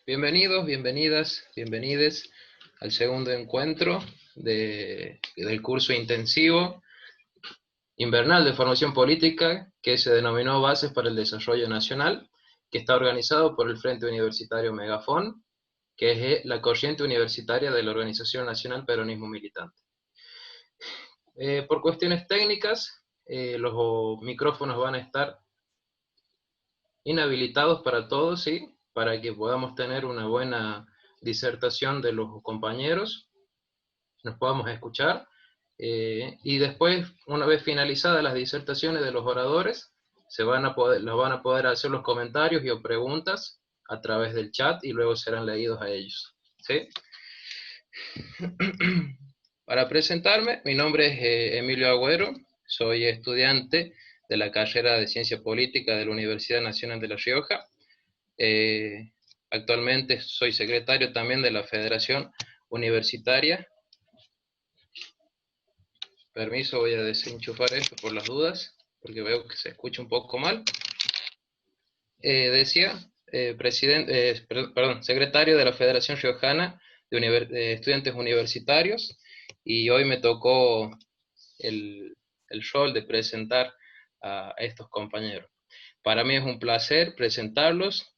Bienvenidos, bienvenidas, bienvenides al segundo encuentro del curso intensivo invernal de formación política que se denominó Bases para el Desarrollo Nacional, que está organizado por el Frente Universitario Megafón, que es la corriente universitaria de la Organización Nacional Peronismo Militante. Por cuestiones técnicas, los micrófonos van a estar inhabilitados para todos, ¿sí? Para que podamos tener una buena disertación de los compañeros, nos podamos escuchar, y después, una vez finalizadas las disertaciones de los oradores, los van a poder hacer los comentarios y o preguntas a través del chat y luego serán leídos a ellos, ¿sí? Para presentarme, mi nombre es Emilio Agüero, soy estudiante de la carrera de Ciencia Política de la Universidad Nacional de La Rioja. Actualmente soy secretario también de la Federación Universitaria. Permiso, voy a desenchufar esto por las dudas, porque veo que se escucha un poco mal. Decía, secretario de la Federación Riojana de Estudiantes Universitarios, y hoy me tocó el rol de presentar a estos compañeros. Para mí es un placer presentarlos,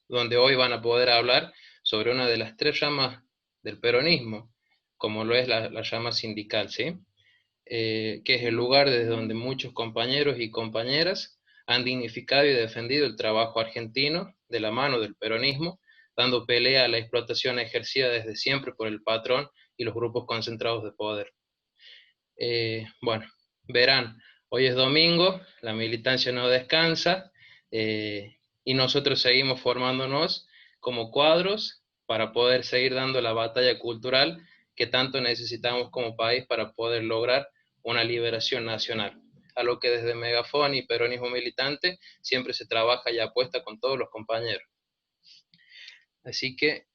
donde hoy van a poder hablar sobre una de las tres ramas del peronismo, como lo es la rama sindical, ¿sí? Que es el lugar desde donde muchos compañeros y compañeras han dignificado y defendido el trabajo argentino de la mano del peronismo, dando pelea a la explotación ejercida desde siempre por el patrón y los grupos concentrados de poder. Bueno, verán, hoy es domingo, la militancia no descansa, y nosotros seguimos formándonos como cuadros para poder seguir dando la batalla cultural que tanto necesitamos como país para poder lograr una liberación nacional, a lo que desde Megafón y Peronismo Militante siempre se trabaja y apuesta con todos los compañeros. Así que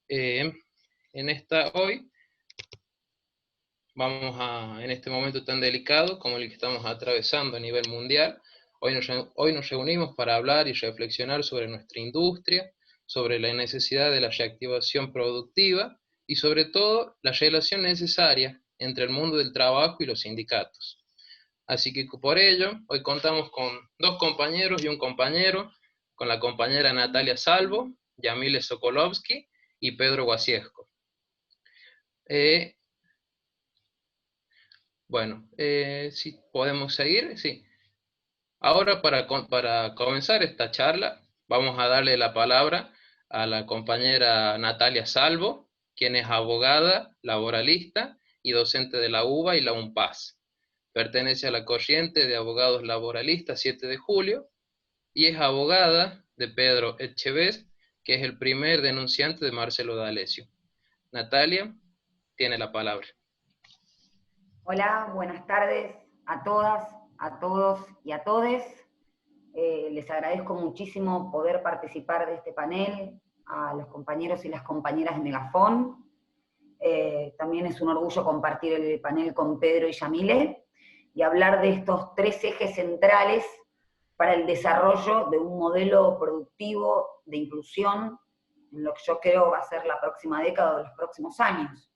hoy en este momento tan delicado como el que estamos atravesando a nivel mundial, hoy nos reunimos para hablar y reflexionar sobre nuestra industria, sobre la necesidad de la reactivación productiva y sobre todo la relación necesaria entre el mundo del trabajo y los sindicatos. Así que por ello, hoy contamos con dos compañeros y un compañero, con la compañera Natalia Salvo, Yamile Sokolovsky y Pedro Guasiesco. Bueno, si podemos seguir, sí. Ahora para comenzar esta charla, vamos a darle la palabra a la compañera Natalia Salvo, quien es abogada, laboralista y docente de la UBA y la UNPAS. Pertenece a la corriente de abogados laboralistas 7 de julio y es abogada de Pedro Etchebest, que es el primer denunciante de Marcelo D'Alessio. Natalia, tiene la palabra. Hola, buenas tardes a todas, a todos y a todes. Les agradezco muchísimo poder participar de este panel, a los compañeros y las compañeras de Megafón. También es un orgullo compartir el panel con Pedro y Yamile y hablar de estos tres ejes centrales para el desarrollo de un modelo productivo de inclusión en lo que yo creo va a ser la próxima década o los próximos años.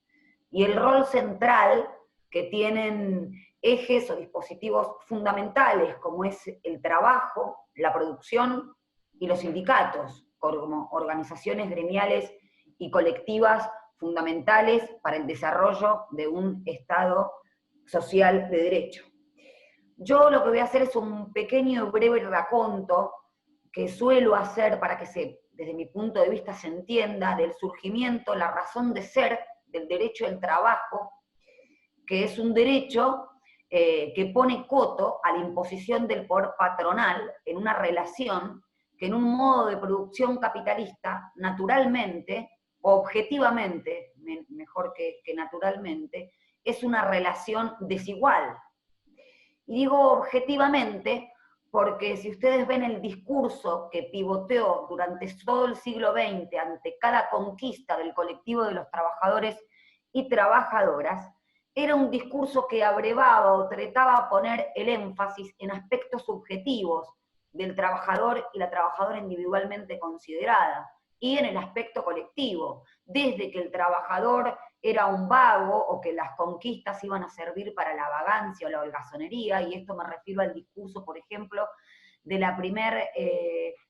Y el rol central que tienen ejes o dispositivos fundamentales como es el trabajo, la producción y los sindicatos, como organizaciones gremiales y colectivas fundamentales para el desarrollo de un Estado social de derecho. Yo lo que voy a hacer es un pequeño y breve raconto que suelo hacer para que desde mi punto de vista se entienda del surgimiento, la razón de ser del derecho al trabajo, que es un derecho que pone coto a la imposición del poder patronal en una relación que en un modo de producción capitalista, naturalmente, o objetivamente, mejor que naturalmente, es una relación desigual. Y digo objetivamente porque si ustedes ven el discurso que pivoteó durante todo el siglo XX ante cada conquista del colectivo de los trabajadores y trabajadoras, era un discurso que abrevaba o trataba de poner el énfasis en aspectos subjetivos del trabajador y la trabajadora individualmente considerada, y en el aspecto colectivo, desde que el trabajador era un vago o que las conquistas iban a servir para la vagancia o la holgazonería, y esto me refiero al discurso, por ejemplo, de la primera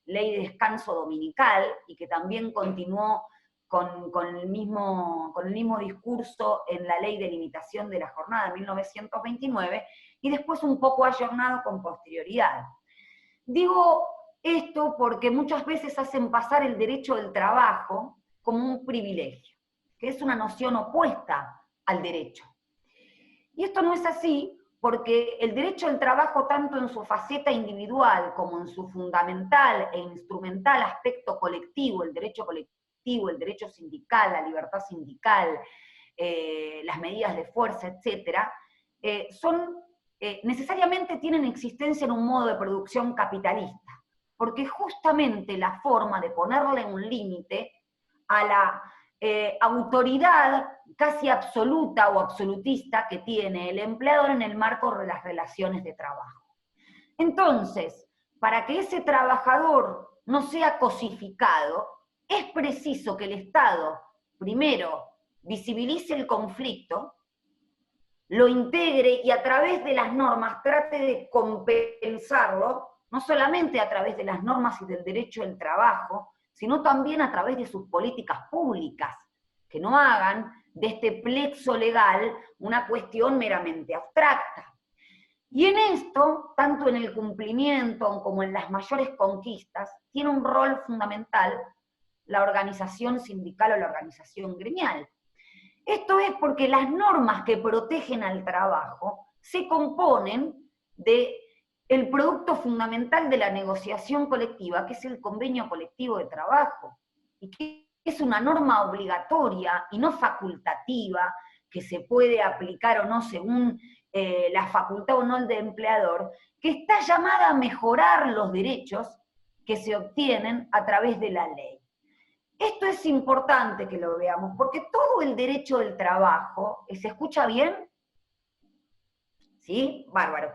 ley de descanso dominical, y que también continuó con el mismo discurso en la ley de limitación de la jornada de 1929, y después un poco ayornado con posterioridad. Digo esto porque muchas veces hacen pasar el derecho del trabajo como un privilegio, que es una noción opuesta al derecho. Y esto no es así, porque el derecho al trabajo, tanto en su faceta individual como en su fundamental e instrumental aspecto colectivo, el derecho colectivo, el derecho sindical, la libertad sindical, las medidas de fuerza, etcétera, necesariamente tienen existencia en un modo de producción capitalista, porque justamente la forma de ponerle un límite a la autoridad casi absoluta o absolutista que tiene el empleador en el marco de las relaciones de trabajo. Entonces, para que ese trabajador no sea cosificado, es preciso que el Estado, primero, visibilice el conflicto, lo integre y a través de las normas trate de compensarlo, no solamente a través de las normas y del derecho del trabajo, sino también a través de sus políticas públicas, que no hagan de este plexo legal una cuestión meramente abstracta. Y en esto, tanto en el cumplimiento como en las mayores conquistas, tiene un rol fundamental la organización sindical o la organización gremial. Esto es porque las normas que protegen al trabajo se componen de el producto fundamental de la negociación colectiva, que es el convenio colectivo de trabajo, y que es una norma obligatoria y no facultativa, que se puede aplicar o no según la facultad o no del empleador, que está llamada a mejorar los derechos que se obtienen a través de la ley. Esto es importante que lo veamos, porque todo el derecho del trabajo, ¿se escucha bien? ¿Sí? Bárbaro.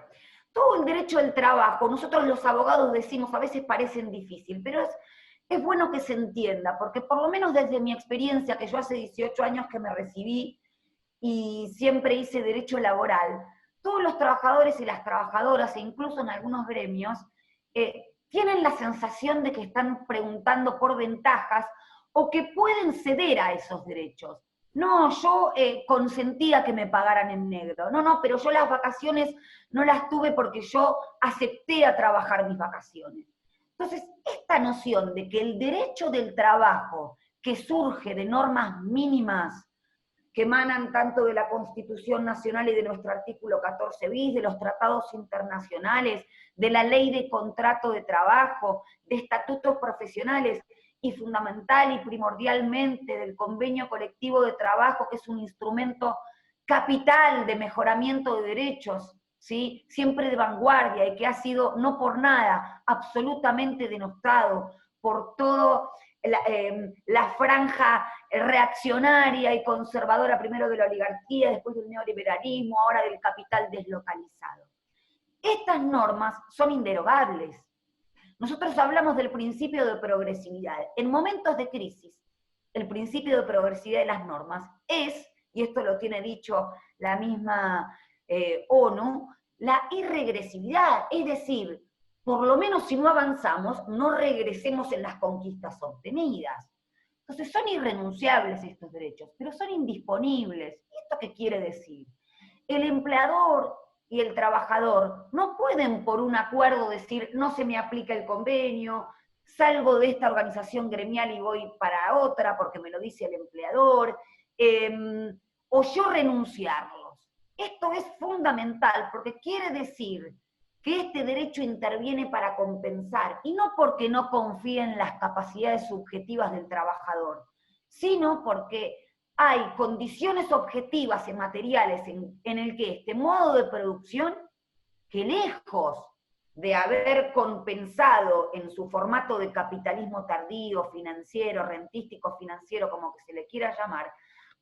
Todo el derecho del trabajo, nosotros los abogados decimos, a veces parecen difícil, pero es bueno que se entienda, porque por lo menos desde mi experiencia, que yo hace 18 años que me recibí y siempre hice derecho laboral, todos los trabajadores y las trabajadoras, e incluso en algunos gremios, tienen la sensación de que están preguntando por ventajas o que pueden ceder a esos derechos. No, yo consentía que me pagaran en negro. No, pero yo las vacaciones no las tuve porque yo acepté a trabajar mis vacaciones. Entonces, esta noción de que el derecho del trabajo, que surge de normas mínimas, que emanan tanto de la Constitución Nacional y de nuestro artículo 14 bis, de los tratados internacionales, de la ley de contrato de trabajo, de estatutos profesionales, y fundamental y primordialmente del convenio colectivo de trabajo, que es un instrumento capital de mejoramiento de derechos, ¿sí? Siempre de vanguardia, y que ha sido, no por nada, absolutamente denostado por todo la franja reaccionaria y conservadora, primero de la oligarquía, después del neoliberalismo, ahora del capital deslocalizado. Estas normas son inderogables. Nosotros hablamos del principio de progresividad. En momentos de crisis, el principio de progresividad de las normas es, y esto lo tiene dicho la misma ONU, la irregresividad, es decir, por lo menos si no avanzamos, no regresemos en las conquistas obtenidas. Entonces son irrenunciables estos derechos, pero son indisponibles. ¿Y esto qué quiere decir? El empleador y el trabajador no pueden por un acuerdo decir no se me aplica el convenio, salgo de esta organización gremial y voy para otra porque me lo dice el empleador, o yo renunciarlos. Esto es fundamental porque quiere decir que este derecho interviene para compensar, y no porque no confíe en las capacidades subjetivas del trabajador, sino porque hay condiciones objetivas y materiales en el que este modo de producción, que lejos de haber compensado en su formato de capitalismo tardío, financiero, rentístico financiero, como que se le quiera llamar,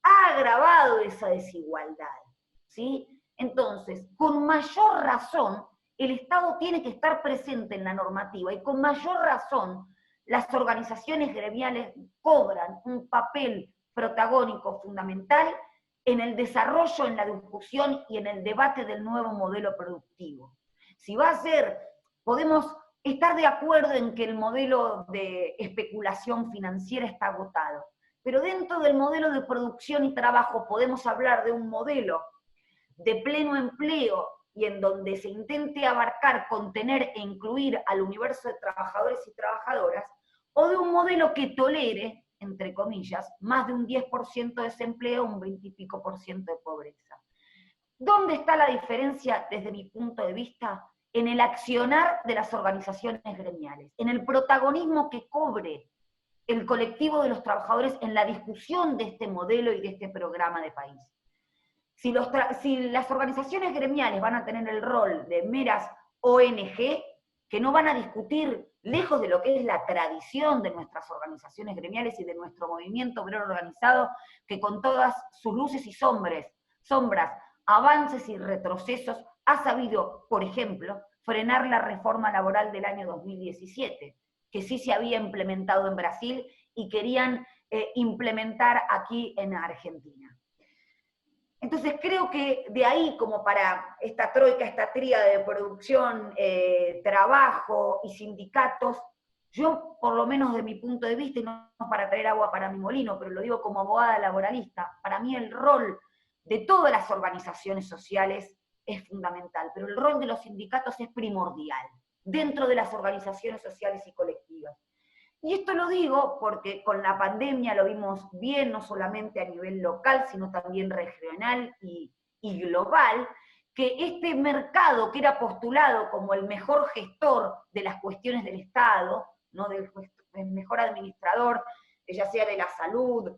ha agravado esa desigualdad, ¿sí? Entonces, con mayor razón, el Estado tiene que estar presente en la normativa, y con mayor razón las organizaciones gremiales cobran un papel protagónico fundamental en el desarrollo, en la discusión y en el debate del nuevo modelo productivo. Si va a ser, podemos estar de acuerdo en que el modelo de especulación financiera está agotado, pero dentro del modelo de producción y trabajo podemos hablar de un modelo de pleno empleo y en donde se intente abarcar, contener e incluir al universo de trabajadores y trabajadoras, o de un modelo que tolere, entre comillas, más de un 10% de desempleo, un 20 y pico % de pobreza. ¿Dónde está la diferencia desde mi punto de vista? En el accionar de las organizaciones gremiales, en el protagonismo que cobre el colectivo de los trabajadores en la discusión de este modelo y de este programa de país. Si las organizaciones gremiales van a tener el rol de meras ONG, que no van a discutir, lejos de lo que es la tradición de nuestras organizaciones gremiales y de nuestro movimiento obrero organizado, que con todas sus luces y sombras, avances y retrocesos, ha sabido, por ejemplo, frenar la reforma laboral del año 2017, que sí se había implementado en Brasil y querían implementar aquí en Argentina. Entonces creo que de ahí, como para esta troika, esta tríada de producción, trabajo y sindicatos, yo, por lo menos de mi punto de vista, y no para traer agua para mi molino, pero lo digo como abogada laboralista, para mí el rol de todas las organizaciones sociales es fundamental, pero el rol de los sindicatos es primordial, dentro de las organizaciones sociales y colectivas. Y esto lo digo porque con la pandemia lo vimos bien, no solamente a nivel local, sino también regional y global, que este mercado que era postulado como el mejor gestor de las cuestiones del Estado, ¿no? del mejor administrador, ya sea de la salud,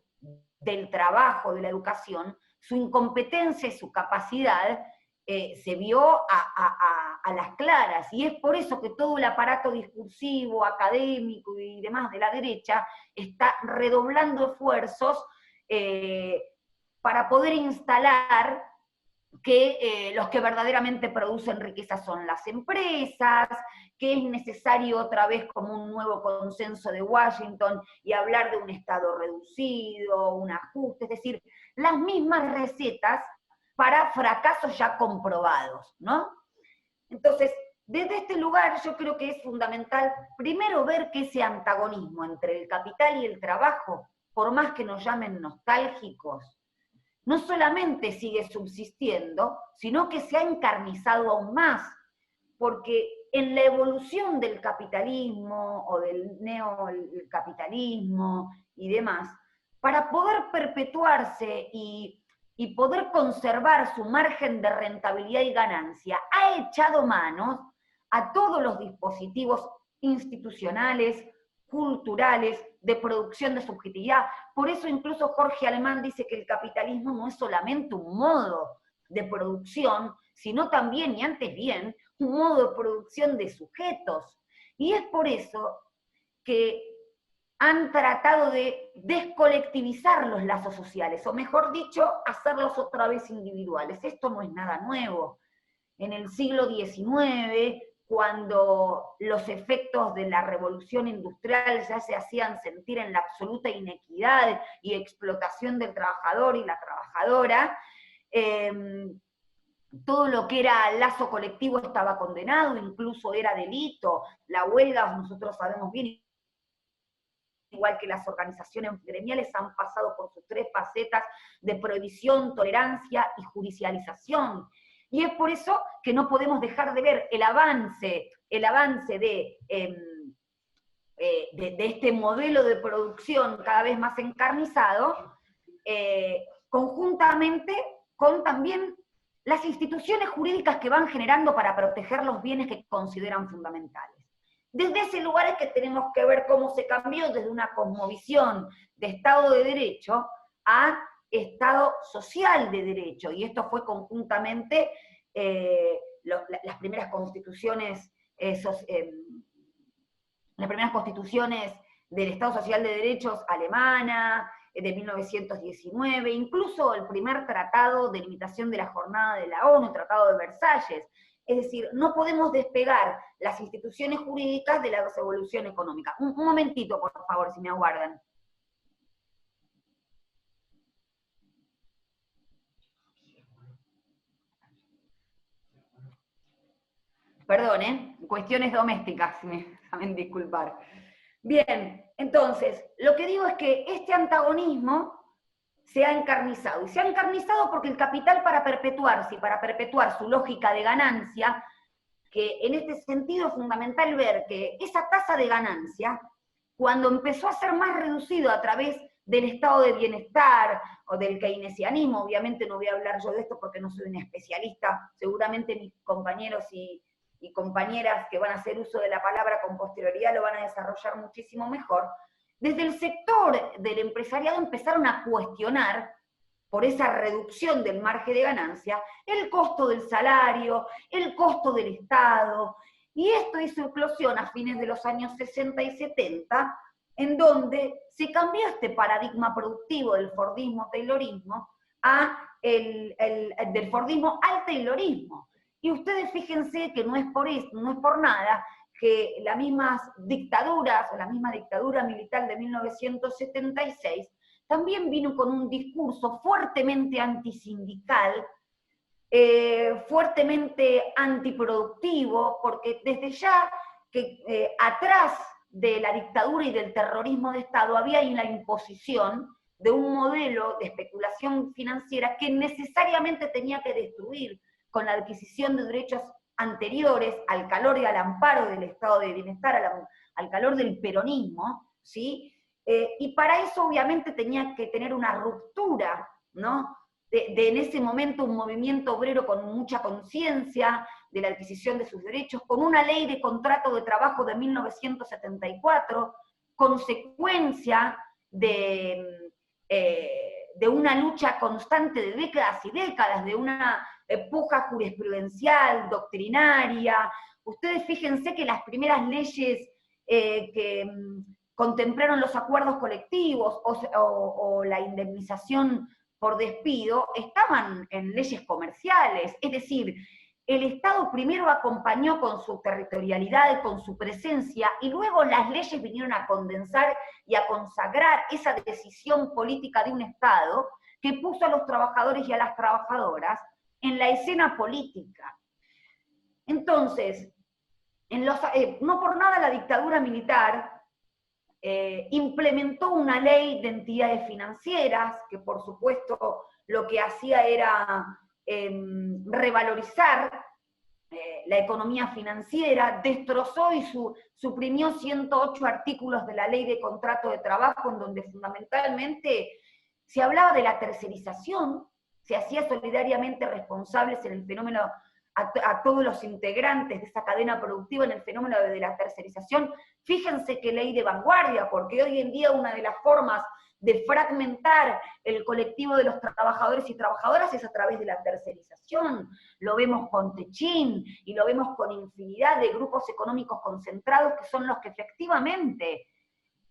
del trabajo, de la educación, su incompetencia y su capacidad se vio a las claras, y es por eso que todo el aparato discursivo, académico y demás de la derecha está redoblando esfuerzos para poder instalar que los que verdaderamente producen riqueza son las empresas, que es necesario otra vez como un nuevo consenso de Washington y hablar de un Estado reducido, un ajuste, es decir, las mismas recetas para fracasos ya comprobados, ¿no? Entonces, desde este lugar yo creo que es fundamental primero ver que ese antagonismo entre el capital y el trabajo, por más que nos llamen nostálgicos, no solamente sigue subsistiendo, sino que se ha encarnizado aún más, porque en la evolución del capitalismo o del neocapitalismo y demás, para poder perpetuarse y poder conservar su margen de rentabilidad y ganancia, ha echado manos a todos los dispositivos institucionales, culturales, de producción de subjetividad. Por eso incluso Jorge Alemán dice que el capitalismo no es solamente un modo de producción, sino también, y antes bien, un modo de producción de sujetos. Y es por eso que han tratado de descolectivizar los lazos sociales, o mejor dicho, hacerlos otra vez individuales. Esto no es nada nuevo. En el siglo XIX, cuando los efectos de la revolución industrial ya se hacían sentir en la absoluta inequidad y explotación del trabajador y la trabajadora, todo lo que era lazo colectivo estaba condenado, incluso era delito. La huelga, nosotros sabemos bien, igual que las organizaciones gremiales, han pasado por sus tres facetas de prohibición, tolerancia y judicialización. Y es por eso que no podemos dejar de ver el avance de este modelo de producción cada vez más encarnizado, conjuntamente con también las instituciones jurídicas que van generando para proteger los bienes que consideran fundamentales. Desde ese lugar es que tenemos que ver cómo se cambió desde una cosmovisión de Estado de Derecho a Estado social de derecho, y esto fue conjuntamente las primeras constituciones del Estado social de derechos alemana, de 1919, incluso el primer tratado de limitación de la jornada de la ONU, el Tratado de Versalles, Es decir, no podemos despegar las instituciones jurídicas de la evolución económica. Un momentito, por favor, si me aguardan. Perdón, cuestiones domésticas, me saben disculpar. Bien, entonces, lo que digo es que este antagonismo se ha encarnizado. Y se ha encarnizado porque el capital, para perpetuarse y para perpetuar su lógica de ganancia, que en este sentido es fundamental ver que esa tasa de ganancia, cuando empezó a ser más reducido a través del estado de bienestar o del keynesianismo, obviamente no voy a hablar yo de esto porque no soy un especialista, seguramente mis compañeros y compañeras que van a hacer uso de la palabra con posterioridad lo van a desarrollar muchísimo mejor. Desde el sector del empresariado empezaron a cuestionar, por esa reducción del margen de ganancia, el costo del salario, el costo del Estado, y esto hizo eclosión a fines de los años 60 y 70, en donde se cambió este paradigma productivo del Fordismo-Taylorismo del Fordismo al Taylorismo. Y ustedes fíjense que no es por nada que las mismas dictaduras, o la misma dictadura militar de 1976, también vino con un discurso fuertemente antisindical, fuertemente antiproductivo, porque desde ya que atrás de la dictadura y del terrorismo de Estado había la imposición de un modelo de especulación financiera que necesariamente tenía que destruir con la adquisición de derechos anteriores al calor y al amparo del estado de bienestar, al calor del peronismo, ¿sí? Y para eso obviamente tenía que tener una ruptura, ¿no? De en ese momento un movimiento obrero con mucha conciencia de la adquisición de sus derechos, con una ley de contrato de trabajo de 1974, consecuencia de una lucha constante de décadas y décadas, de una puja jurisprudencial, doctrinaria. Ustedes fíjense que las primeras leyes que contemplaron los acuerdos colectivos o la indemnización por despido estaban en leyes comerciales, es decir, el Estado primero acompañó con su territorialidad, con su presencia, y luego las leyes vinieron a condensar y a consagrar esa decisión política de un Estado que puso a los trabajadores y a las trabajadoras en la escena política. Entonces, no por nada la dictadura militar implementó una ley de entidades financieras, que por supuesto lo que hacía era revalorizar la economía financiera, destrozó y suprimió 108 artículos de la ley de contrato de trabajo, en donde fundamentalmente se hablaba de la tercerización, se hacía solidariamente responsables en el fenómeno a todos los integrantes de esa cadena productiva en el fenómeno de la tercerización. Fíjense qué ley de vanguardia, porque hoy en día una de las formas de fragmentar el colectivo de los trabajadores y trabajadoras es a través de la tercerización. Lo vemos con Techín y lo vemos con infinidad de grupos económicos concentrados que son los que efectivamente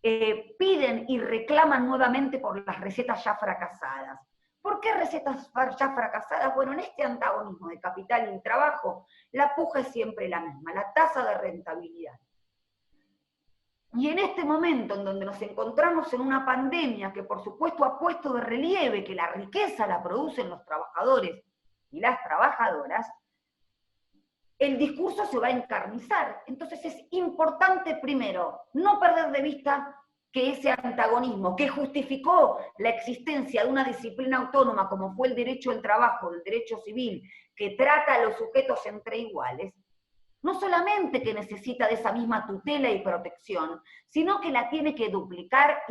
piden y reclaman nuevamente por las recetas ya fracasadas. ¿Por qué recetas ya fracasadas? Bueno, en este antagonismo de capital y trabajo, la puja es siempre la misma, la tasa de rentabilidad. Y en este momento en donde nos encontramos en una pandemia que por supuesto ha puesto de relieve que la riqueza la producen los trabajadores y las trabajadoras, el discurso se va a encarnizar. Entonces es importante primero no perder de vista que ese antagonismo que justificó la existencia de una disciplina autónoma como fue el derecho al trabajo, el derecho civil, que trata a los sujetos entre iguales, no solamente que necesita de esa misma tutela y protección, sino que la tiene que duplicar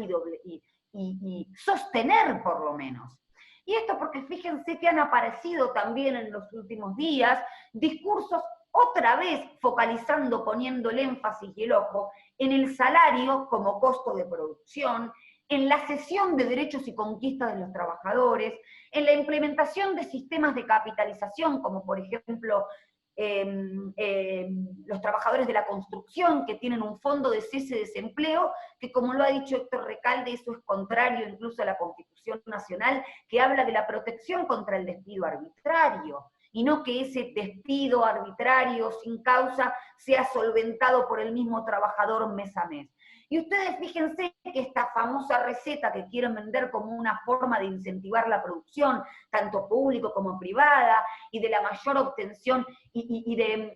y sostener por lo menos. Y esto porque fíjense que han aparecido también en los últimos días discursos otra vez focalizando, poniendo el énfasis y el ojo en el salario como costo de producción, en la cesión de derechos y conquistas de los trabajadores, en la implementación de sistemas de capitalización, como por ejemplo los trabajadores de la construcción que tienen un fondo de cese de desempleo, que como lo ha dicho Héctor Recalde, eso es contrario incluso a la Constitución Nacional, que habla de la protección contra el despido arbitrario. y no que ese despido arbitrario, sin causa, sea solventado por el mismo trabajador mes a mes. Y ustedes fíjense que esta famosa receta que quieren vender como una forma de incentivar la producción, tanto público como privada, y de la mayor obtención y de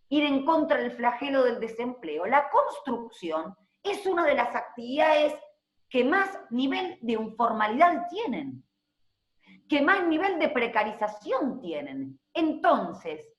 ir en contra del flagelo del desempleo. La construcción es una de las actividades que más nivel de informalidad tienen, que más nivel de precarización tienen. Entonces,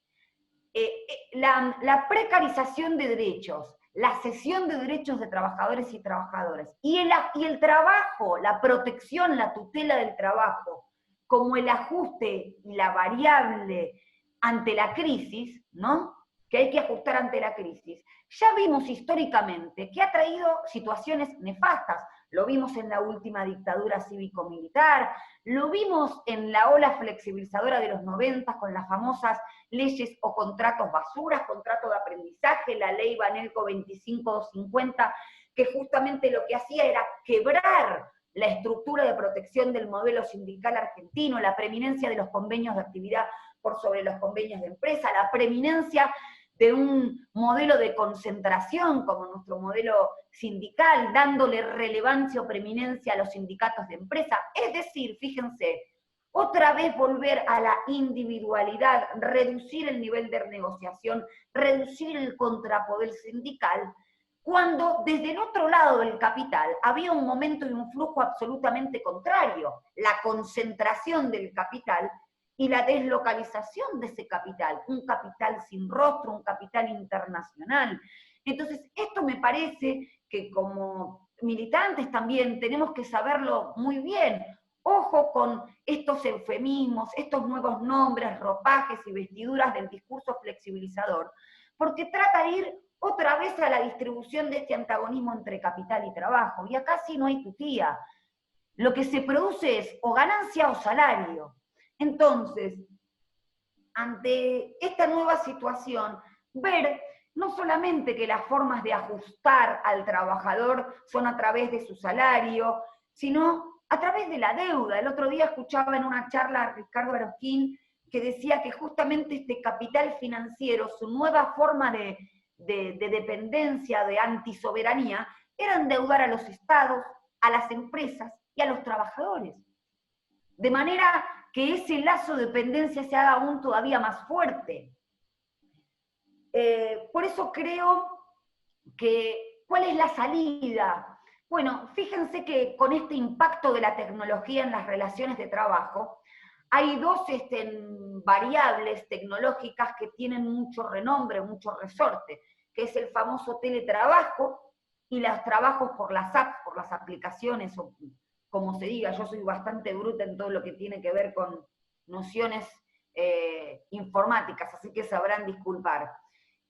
la precarización de derechos, la cesión de derechos de trabajadores y trabajadoras, y el trabajo, la protección, la tutela del trabajo, como el ajuste y la variable ante la crisis, ¿no? Que hay que ajustar ante la crisis, ya vimos históricamente que ha traído situaciones nefastas. Lo vimos en la última dictadura cívico-militar, lo vimos en la ola flexibilizadora de los 90 con las famosas leyes o contratos basuras, contrato de aprendizaje, la ley Banelco 25250, que justamente lo que hacía era quebrar la estructura de protección del modelo sindical argentino, la preeminencia de los convenios de actividad por sobre los convenios de empresa, la preeminencia de un modelo de concentración como nuestro modelo sindical, dándole relevancia o preeminencia a los sindicatos de empresa. Es decir, fíjense, otra vez volver a la individualidad, reducir el nivel de negociación, reducir el contrapoder sindical, cuando desde el otro lado del capital había un momento y un flujo absolutamente contrario, la concentración del capital y la deslocalización de ese capital, un capital sin rostro, un capital internacional. Entonces, esto me parece que como militantes también tenemos que saberlo muy bien. Ojo con estos eufemismos, estos nuevos nombres, ropajes y vestiduras del discurso flexibilizador, porque trata de ir otra vez a la distribución de este antagonismo entre capital y trabajo. Y acá sí no hay tutía. Lo que se produce es o ganancia o salario. Entonces, ante esta nueva situación, ver no solamente que las formas de ajustar al trabajador son a través de su salario, sino a través de la deuda. El otro día escuchaba en una charla a Ricardo Arosquín que decía que justamente este capital financiero, su nueva forma de dependencia, de antisoberanía, era endeudar a los estados, a las empresas y a los trabajadores. De manera que ese lazo de dependencia se haga aún todavía más fuerte. Por eso creo que, ¿cuál es la salida? Bueno, fíjense que con este impacto de la tecnología en las relaciones de trabajo, hay dos variables tecnológicas que tienen mucho renombre, mucho resorte, que es el famoso teletrabajo y los trabajos por las apps, por las aplicaciones, o como se diga. Yo soy bastante bruta en todo lo que tiene que ver con nociones informáticas, así que sabrán disculpar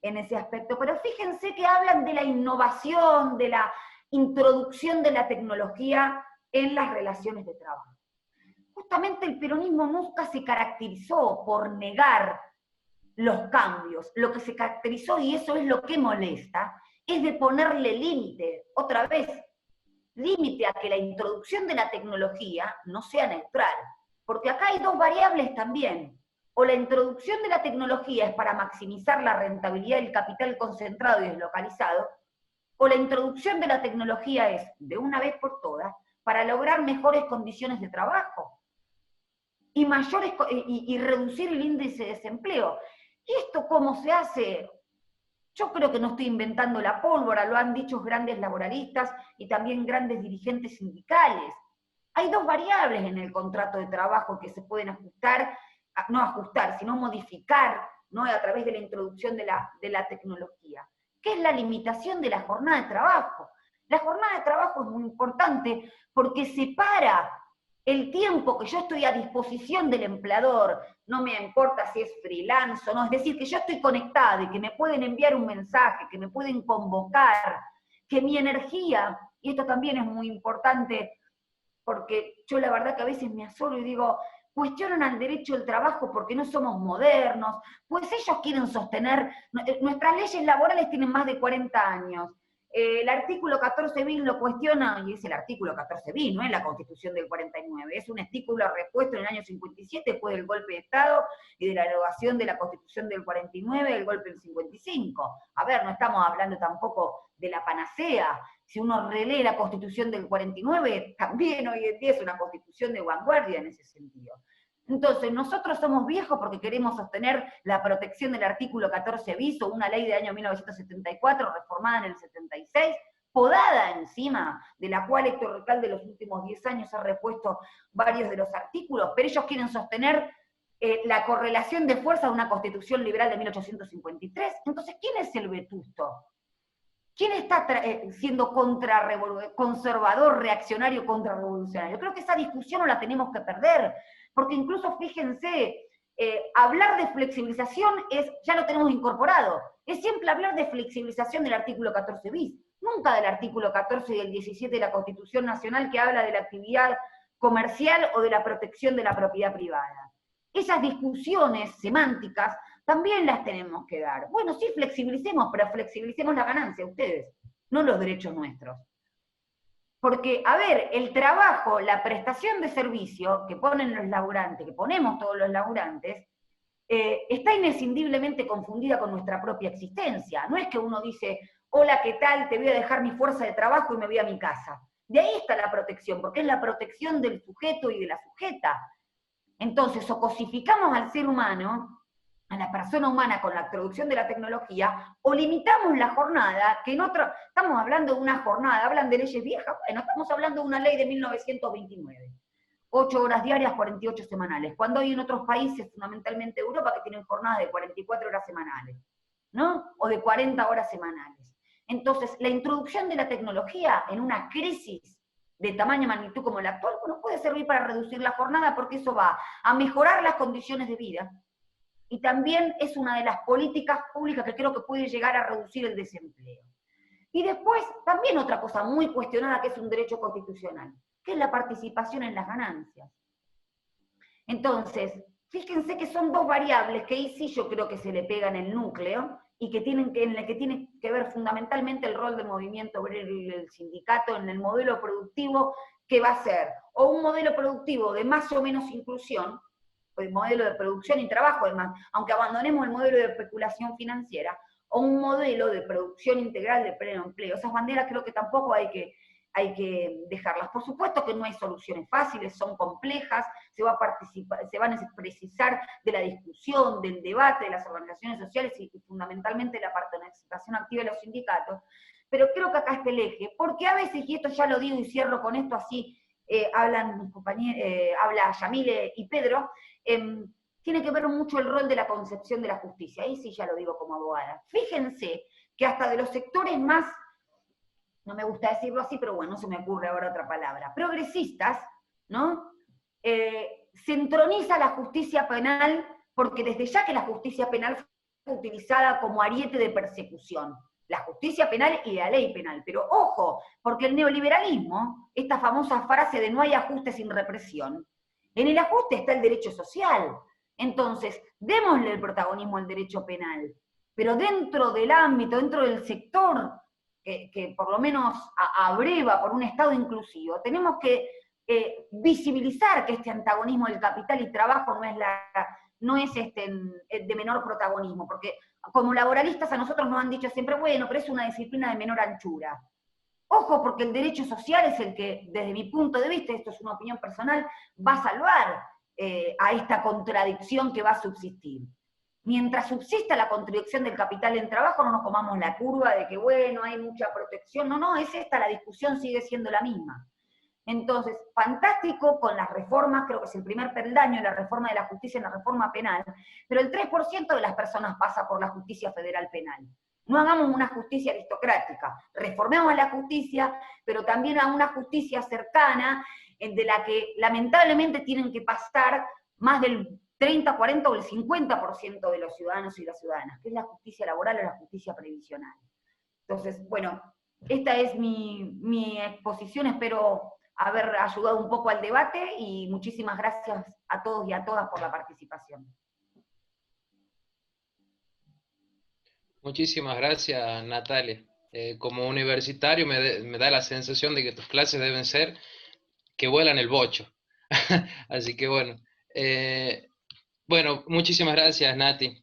en ese aspecto. Pero fíjense que hablan de la innovación, de la introducción de la tecnología en las relaciones de trabajo. Justamente el peronismo nunca se caracterizó por negar los cambios. Lo que se caracterizó, y eso es lo que molesta, es de ponerle límite, otra vez, límite a que la introducción de la tecnología no sea neutral. Porque acá hay dos variables también. O la introducción de la tecnología es para maximizar la rentabilidad del capital concentrado y deslocalizado, o la introducción de la tecnología es, de una vez por todas, para lograr mejores condiciones de trabajo y reducir el índice de desempleo. ¿Y esto cómo se hace? Yo creo que no estoy inventando la pólvora, lo han dicho grandes laboralistas y también grandes dirigentes sindicales. Hay dos variables en el contrato de trabajo que se pueden ajustar, no ajustar, sino modificar, ¿no?, a través de la introducción de la tecnología, que es la limitación de la jornada de trabajo. La jornada de trabajo es muy importante porque separa el tiempo que yo estoy a disposición del empleador, no me importa si es freelance o no, es decir, que yo estoy conectada y que me pueden enviar un mensaje, que me pueden convocar, que mi energía, y esto también es muy importante, porque yo la verdad que a veces me asolo y digo, cuestionan al derecho del trabajo porque no somos modernos, pues ellos quieren sostener, nuestras leyes laborales tienen más de 40 años, El artículo 14 bis lo cuestiona, y es el artículo 14 bis, no es la Constitución del 49, es un artículo repuesto en el año 57 después del golpe de Estado y de la derogación de la Constitución del 49, el golpe del 55. A ver, no estamos hablando tampoco de la panacea. Si uno relee la Constitución del 49, también hoy en día es una Constitución de vanguardia en ese sentido. Entonces, nosotros somos viejos porque queremos sostener la protección del artículo 14 bis o una ley del año 1974 reformada en el 76, podada encima, de la cual Héctor Recalde de los últimos 10 años ha repuesto varios de los artículos, pero ellos quieren sostener la correlación de fuerza de una Constitución liberal de 1853. Entonces, ¿quién es el vetusto? ¿Quién está siendo conservador, reaccionario, contrarrevolucionario? Creo que esa discusión no la tenemos que perder, porque incluso, fíjense, hablar de flexibilización ya lo tenemos incorporado. Es siempre hablar de flexibilización del artículo 14 bis, nunca del artículo 14 y del 17 de la Constitución Nacional que habla de la actividad comercial o de la protección de la propiedad privada. Esas discusiones semánticas también las tenemos que dar. Bueno, sí, flexibilicemos, pero flexibilicemos la ganancia, ustedes, no los derechos nuestros. Porque, a ver, el trabajo, la prestación de servicio que ponen los laburantes, que ponemos todos los laburantes, está inescindiblemente confundida con nuestra propia existencia. No es que uno dice, hola, ¿qué tal? Te voy a dejar mi fuerza de trabajo y me voy a mi casa. De ahí está la protección, porque es la protección del sujeto y de la sujeta. Entonces, o cosificamos al ser humano, a la persona humana con la introducción de la tecnología, o limitamos la jornada, que estamos hablando de una jornada, hablan de leyes viejas, bueno, estamos hablando de una ley de 1929. 8 horas diarias, 48 semanales, cuando hay en otros países, fundamentalmente Europa, que tienen jornadas de 44 horas semanales, ¿no? O de 40 horas semanales. Entonces, la introducción de la tecnología en una crisis de tamaño y magnitud como la actual, bueno, puede servir para reducir la jornada porque eso va a mejorar las condiciones de vida y también es una de las políticas públicas que creo que puede llegar a reducir el desempleo. Y después, también otra cosa muy cuestionada que es un derecho constitucional, que es la participación en las ganancias. Entonces, fíjense que son dos variables que ahí sí yo creo que se le pegan el núcleo, y que en la que tiene que ver fundamentalmente el rol del movimiento obrero y del sindicato en el modelo productivo que va a ser, o un modelo productivo de más o menos inclusión, o el modelo de producción y trabajo, además, aunque abandonemos el modelo de especulación financiera, o un modelo de producción integral de pleno empleo. Esas banderas creo que tampoco hay que dejarlas. Por supuesto que no hay soluciones fáciles, son complejas, se van a precisar de la discusión, del debate de las organizaciones sociales y fundamentalmente de la participación activa de los sindicatos, pero creo que acá está el eje, porque a veces, y esto ya lo digo y cierro con esto, así hablan mis compañeros, habla Yamile y Pedro, tiene que ver mucho el rol de la concepción de la justicia, ahí sí ya lo digo como abogada. Fíjense que hasta de los sectores más, no me gusta decirlo así, pero bueno, no se me ocurre ahora otra palabra, progresistas, ¿no? Se entroniza la justicia penal, porque desde ya que la justicia penal fue utilizada como ariete de persecución, la justicia penal y la ley penal, pero ojo, porque el neoliberalismo, esta famosa frase de no hay ajuste sin represión, en el ajuste está el derecho social. Entonces, démosle el protagonismo al derecho penal, pero dentro del ámbito, dentro del sector que por lo menos abreva por un Estado inclusivo, tenemos que visibilizar que este antagonismo del capital y trabajo no es de menor protagonismo, porque como laboralistas a nosotros nos han dicho siempre, bueno, pero es una disciplina de menor anchura. Ojo, porque el derecho social es el que, desde mi punto de vista, esto es una opinión personal, va a salvar a esta contradicción que va a subsistir. Mientras subsista la contradicción del capital en trabajo, no nos comamos la curva de que, bueno, hay mucha protección. No, es esta, la discusión sigue siendo la misma. Entonces, fantástico con las reformas, creo que es el primer peldaño, la reforma de la justicia en la reforma penal, pero el 3% de las personas pasa por la justicia federal penal. No hagamos una justicia aristocrática, reformemos la justicia, pero también a una justicia cercana, de la que lamentablemente tienen que pasar más del 30, 40 o el 50% de los ciudadanos y las ciudadanas, que es la justicia laboral o la justicia previsional. Entonces, bueno, esta es mi exposición, espero haber ayudado un poco al debate y muchísimas gracias a todos y a todas por la participación. Muchísimas gracias, Natalia. como universitario me da la sensación de que tus clases deben ser que vuelan el bocho. Así que bueno, bueno, muchísimas gracias, Nati.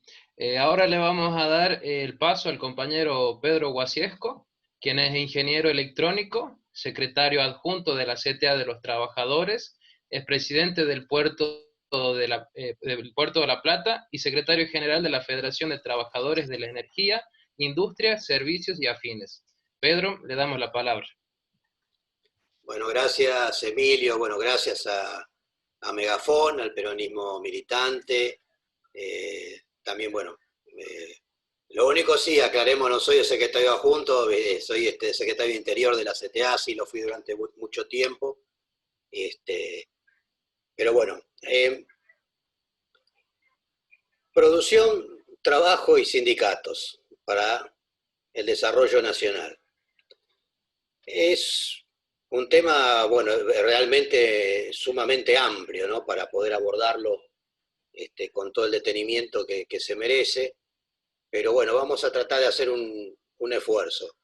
Ahora le vamos a dar el paso al compañero Pedro Guasiesco, quien es ingeniero electrónico, secretario adjunto de la CTA de los Trabajadores, es presidente del Puerto de La Plata y secretario general de la Federación de Trabajadores de la Energía, Industria, Servicios y Afines. Pedro, le damos la palabra. Bueno, gracias Emilio, bueno, gracias a Megafón, al peronismo militante, también, bueno, lo único sí, aclaremos, no soy el secretario adjunto, soy secretario de Interior de la CTA, sí lo fui durante mucho tiempo, pero bueno, producción, trabajo y sindicatos para el desarrollo nacional. Es un tema, bueno, realmente sumamente amplio, ¿no? Para poder abordarlo con todo el detenimiento que se merece, pero bueno, vamos a tratar de hacer un esfuerzo.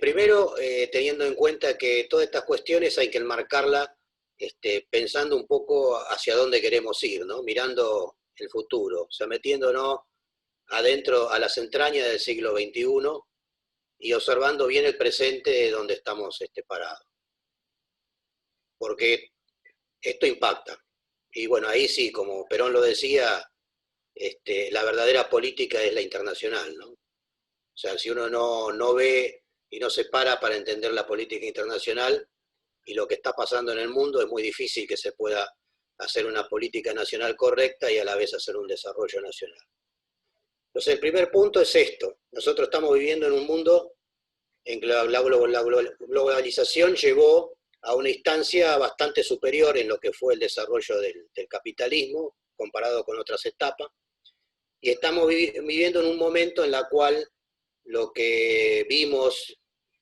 Primero, teniendo en cuenta que todas estas cuestiones hay que enmarcarlas pensando un poco hacia dónde queremos ir, ¿no? Mirando el futuro, o sea, metiéndonos adentro a las entrañas del siglo XXI y observando bien el presente donde estamos parados. Porque esto impacta. Y bueno, ahí sí, como Perón lo decía, la verdadera política es la internacional, ¿no? O sea, si uno no ve y no se para entender la política internacional y lo que está pasando en el mundo, es muy difícil que se pueda hacer una política nacional correcta y a la vez hacer un desarrollo nacional. Entonces, el primer punto es esto. Nosotros estamos viviendo en un mundo en que la globalización llegó a una instancia bastante superior en lo que fue el desarrollo del capitalismo, comparado con otras etapas, y estamos viviendo en un momento en el cual lo que vimos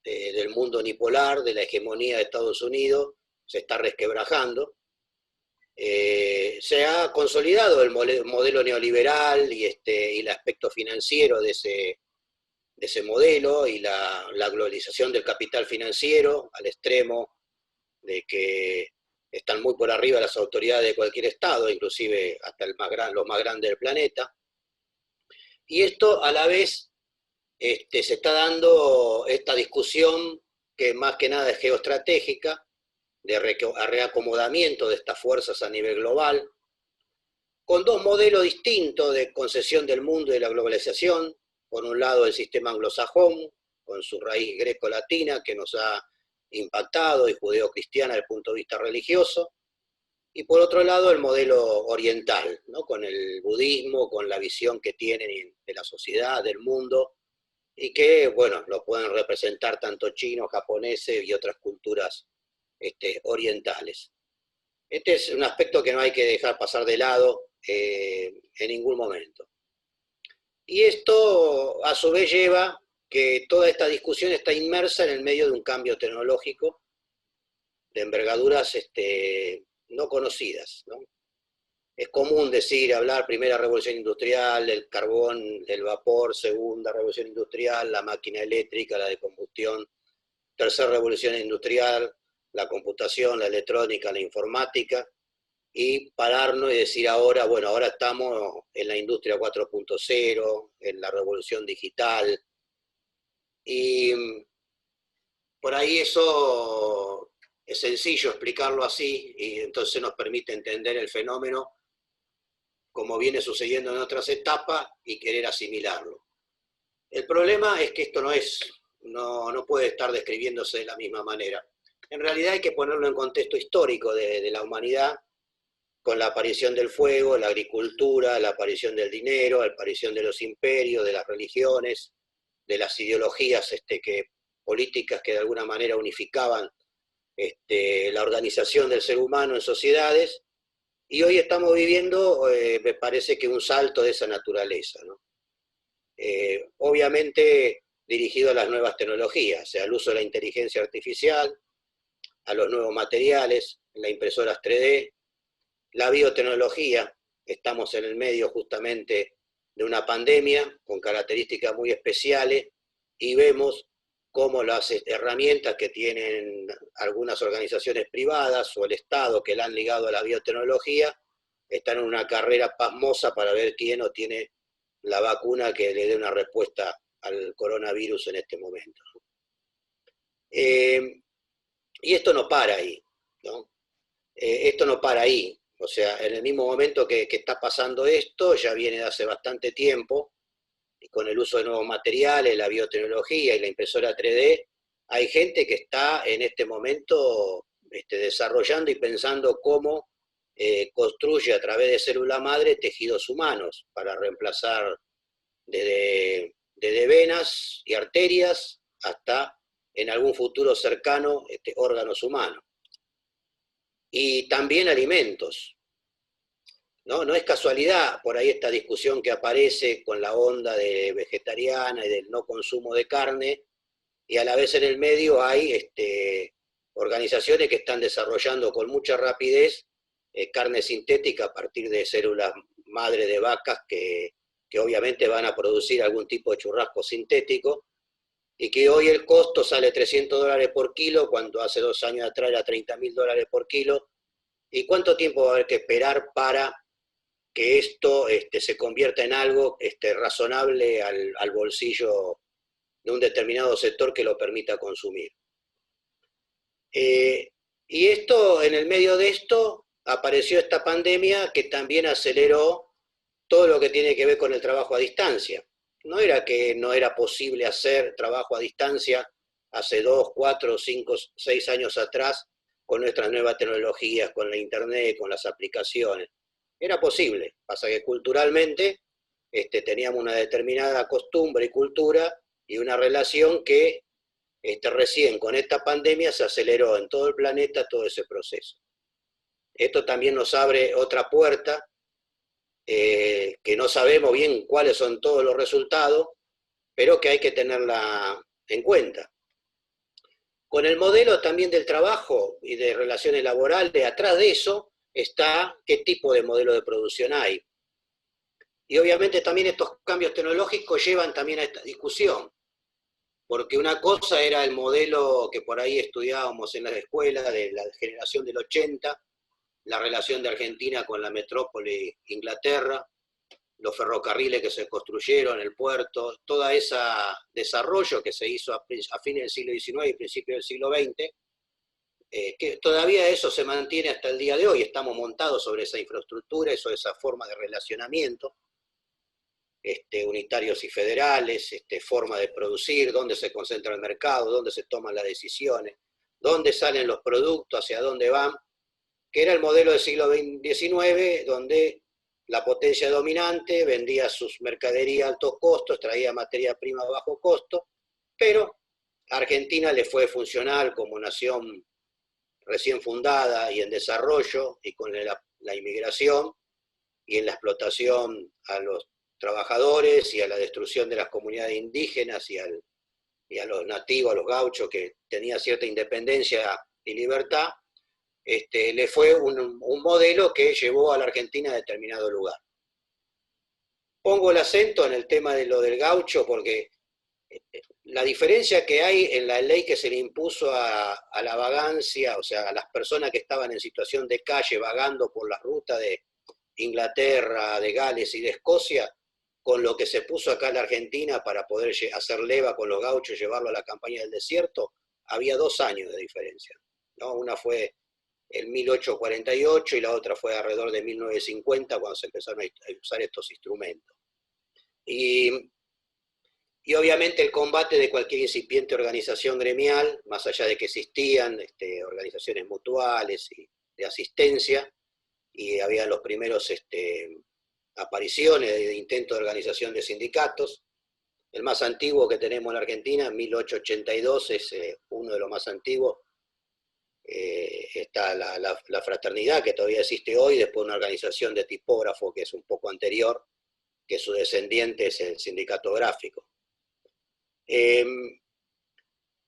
del mundo unipolar, de la hegemonía de Estados Unidos, se está resquebrajando. Se ha consolidado el modelo neoliberal y el aspecto financiero de ese modelo y la globalización del capital financiero al extremo de que están muy por arriba las autoridades de cualquier estado, inclusive hasta los más grandes del planeta. Y esto a la vez se está dando esta discusión que más que nada es geoestratégica, de reacomodamiento de estas fuerzas a nivel global, con dos modelos distintos de concesión del mundo y de la globalización. Por un lado el sistema anglosajón, con su raíz greco-latina, que nos ha impactado, y judeo-cristiana desde el punto de vista religioso, y por otro lado el modelo oriental, ¿no? Con el budismo, con la visión que tienen de la sociedad, del mundo, y que, bueno, lo pueden representar tanto chinos, japoneses y otras culturas orientales. Este es un aspecto que no hay que dejar pasar de lado en ningún momento. Y esto a su vez lleva que toda esta discusión está inmersa en el medio de un cambio tecnológico de envergaduras no conocidas, ¿no? Es común hablar primera revolución industrial, el carbón, el vapor, segunda revolución industrial, la máquina eléctrica, la de combustión, tercera revolución industrial, la computación, la electrónica, la informática, y pararnos y decir ahora, bueno, ahora estamos en la industria 4.0, en la revolución digital, y por ahí eso es sencillo explicarlo así, y entonces nos permite entender el fenómeno como viene sucediendo en otras etapas y querer asimilarlo. El problema es que esto no puede estar describiéndose de la misma manera. En realidad hay que ponerlo en contexto histórico de la humanidad, con la aparición del fuego, la agricultura, la aparición del dinero, la aparición de los imperios, de las religiones, de las ideologías políticas que de alguna manera unificaban la organización del ser humano en sociedades, y hoy estamos viviendo, me parece que un salto de esa naturaleza, ¿no? Obviamente dirigido a las nuevas tecnologías, o sea, al uso de la inteligencia artificial, a los nuevos materiales, las impresoras 3D, la biotecnología. Estamos en el medio justamente de una pandemia con características muy especiales y vemos cómo las herramientas que tienen algunas organizaciones privadas o el Estado que la han ligado a la biotecnología están en una carrera pasmosa para ver quién no tiene la vacuna que le dé una respuesta al coronavirus en este momento. Y esto no para ahí, ¿no? Esto no para ahí. O sea, en el mismo momento que está pasando esto, ya viene de hace bastante tiempo, y con el uso de nuevos materiales, la biotecnología y la impresora 3D, hay gente que está en este momento desarrollando y pensando cómo construye a través de célula madre tejidos humanos para reemplazar desde venas y arterias hasta en algún futuro cercano órganos humanos. Y también alimentos. No es casualidad por ahí esta discusión que aparece con la onda de vegetariana y del no consumo de carne, y a la vez en el medio hay organizaciones que están desarrollando con mucha rapidez carne sintética a partir de células madre de vacas que obviamente van a producir algún tipo de churrasco sintético, y que hoy el costo sale $300 por kilo, cuando hace 2 años atrás era $30.000 por kilo. ¿Y cuánto tiempo va a haber que esperar para que esto se convierta en algo razonable al bolsillo de un determinado sector que lo permita consumir? Y esto, en el medio de esto, apareció esta pandemia que también aceleró todo lo que tiene que ver con el trabajo a distancia. No era que no era posible hacer trabajo a distancia hace 2, 4, 5, 6 años atrás con nuestras nuevas tecnologías, con la internet, con las aplicaciones. Era posible, pasa que culturalmente teníamos una determinada costumbre y cultura y una relación que recién con esta pandemia se aceleró en todo el planeta todo ese proceso. Esto también nos abre otra puerta, que no sabemos bien cuáles son todos los resultados, pero que hay que tenerla en cuenta. Con el modelo también del trabajo y de relaciones laborales, atrás de eso está qué tipo de modelo de producción hay. Y obviamente también estos cambios tecnológicos llevan también a esta discusión, porque una cosa era el modelo que por ahí estudiábamos en las escuelas de la generación del 80, la relación de Argentina con la metrópoli Inglaterra, los ferrocarriles que se construyeron, el puerto, todo ese desarrollo que se hizo a fines del siglo XIX y principios del siglo XX, que todavía eso se mantiene hasta el día de hoy. Estamos montados sobre esa infraestructura, sobre esa forma de relacionamiento, unitarios y federales, forma de producir, dónde se concentra el mercado, dónde se toman las decisiones, dónde salen los productos, hacia dónde van, que era el modelo del siglo XIX, donde la potencia dominante vendía sus mercaderías a altos costos, traía materia prima a bajo costo, pero a Argentina le fue funcional como nación recién fundada y en desarrollo, y con la inmigración y en la explotación a los trabajadores y a la destrucción de las comunidades indígenas y a los nativos, a los gauchos, que tenían cierta independencia y libertad, le fue un modelo que llevó a la Argentina a determinado lugar. Pongo el acento en el tema de lo del gaucho porque la diferencia que hay en la ley que se le impuso a la vagancia, o sea, a las personas que estaban en situación de calle vagando por las rutas de Inglaterra, de Gales y de Escocia, con lo que se puso acá en la Argentina para poder hacer leva con los gauchos y llevarlo a la campaña del desierto, había 2 años de diferencia, ¿no? Una fue en 1848 y la otra fue alrededor de 1950 cuando se empezaron a usar estos instrumentos. Y obviamente el combate de cualquier incipiente organización gremial, más allá de que existían organizaciones mutuales y de asistencia, y había los primeros apariciones de intentos de organización de sindicatos. El más antiguo que tenemos en Argentina, en 1882, es uno de los más antiguos. Está la fraternidad, que todavía existe hoy, después una organización de tipógrafos que es un poco anterior, que su descendiente es el sindicato gráfico. Y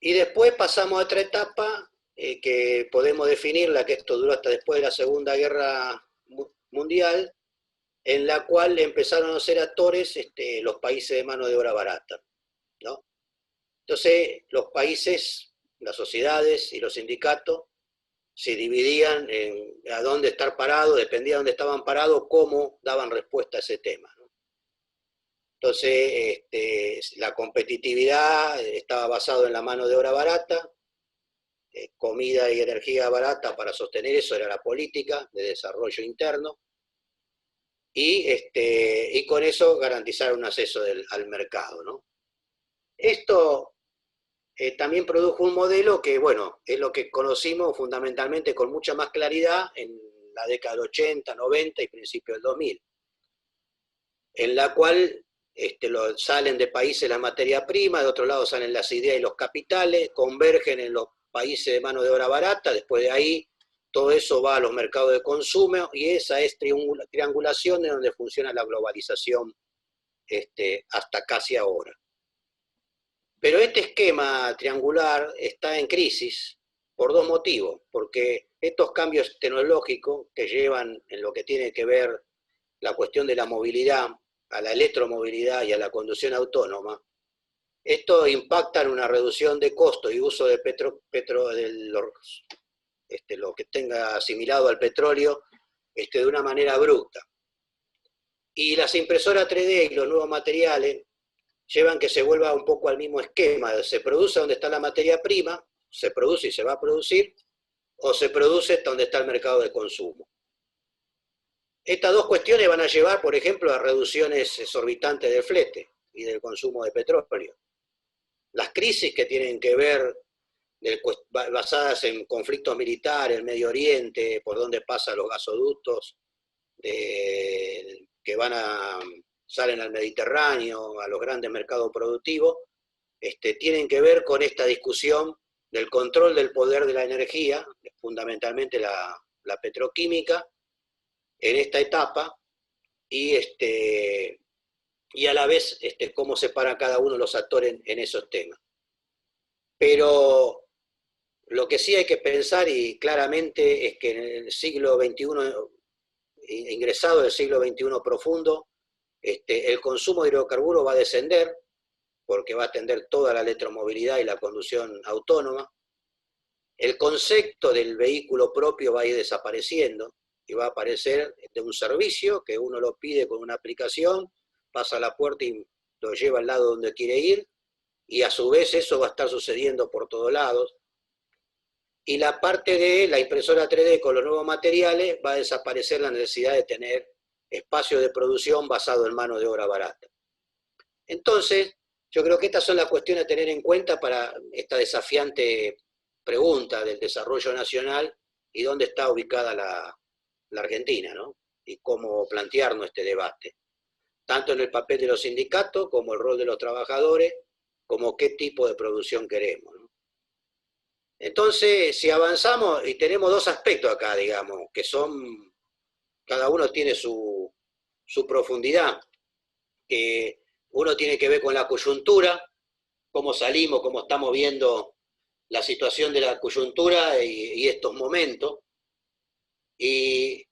después pasamos a otra etapa, que podemos definirla, que esto duró hasta después de la Segunda Guerra Mundial, en la cual empezaron a ser actores los países de mano de obra barata, ¿no? Entonces los países, las sociedades y los sindicatos se dividían en a dónde estar parado, dependía de dónde estaban parados, cómo daban respuesta a ese tema, ¿no? Entonces, la competitividad estaba basada en la mano de obra barata, comida y energía barata para sostener eso era la política de desarrollo interno, y con eso garantizar un acceso al mercado, ¿no? Esto también produjo un modelo que, bueno, es lo que conocimos fundamentalmente con mucha más claridad en la década del 80, 90 y principios del 2000, en la cual salen de países la materia prima, de otro lado salen las ideas y los capitales, convergen en los países de mano de obra barata, después de ahí todo eso va a los mercados de consumo y esa es triangulación de donde funciona la globalización hasta casi ahora. Pero este esquema triangular está en crisis por dos motivos, porque estos cambios tecnológicos que llevan en lo que tiene que ver la cuestión de la movilidad, a la electromovilidad y a la conducción autónoma, esto impacta en una reducción de costos y uso de lo que tenga asimilado al petróleo de una manera abrupta. Y las impresoras 3D y los nuevos materiales llevan que se vuelva un poco al mismo esquema, se produce donde está la materia prima, se produce y se va a producir, o se produce hasta donde está el mercado de consumo. Estas dos cuestiones van a llevar, por ejemplo, a reducciones exorbitantes del flete y del consumo de petróleo. Las crisis que tienen que ver basadas en conflictos militares, el Medio Oriente, por donde pasan los gasoductos que salen al Mediterráneo, a los grandes mercados productivos, tienen que ver con esta discusión del control del poder de la energía, fundamentalmente la petroquímica, en esta etapa, y a la vez cómo separa cada uno de los actores en esos temas. Pero lo que sí hay que pensar, y claramente, es que en el siglo XXI, ingresado el siglo XXI profundo, el consumo de hidrocarburos va a descender, porque va a atender toda la electromovilidad y la conducción autónoma. El concepto del vehículo propio va a ir desapareciendo, y va a aparecer de un servicio que uno lo pide con una aplicación, pasa a la puerta y lo lleva al lado donde quiere ir, y a su vez eso va a estar sucediendo por todos lados. Y la parte de la impresora 3D con los nuevos materiales va a desaparecer la necesidad de tener espacio de producción basado en mano de obra barata. Entonces, yo creo que estas son las cuestiones a tener en cuenta para esta desafiante pregunta del desarrollo nacional y dónde está ubicada la Argentina, ¿no? Y cómo plantearnos este debate, tanto en el papel de los sindicatos, como el rol de los trabajadores, como qué tipo de producción queremos, ¿no? Entonces, si avanzamos, y tenemos dos aspectos acá, digamos, que son, cada uno tiene su profundidad, que uno tiene que ver con la coyuntura, cómo salimos, cómo estamos viendo la situación de la coyuntura y estos momentos. Y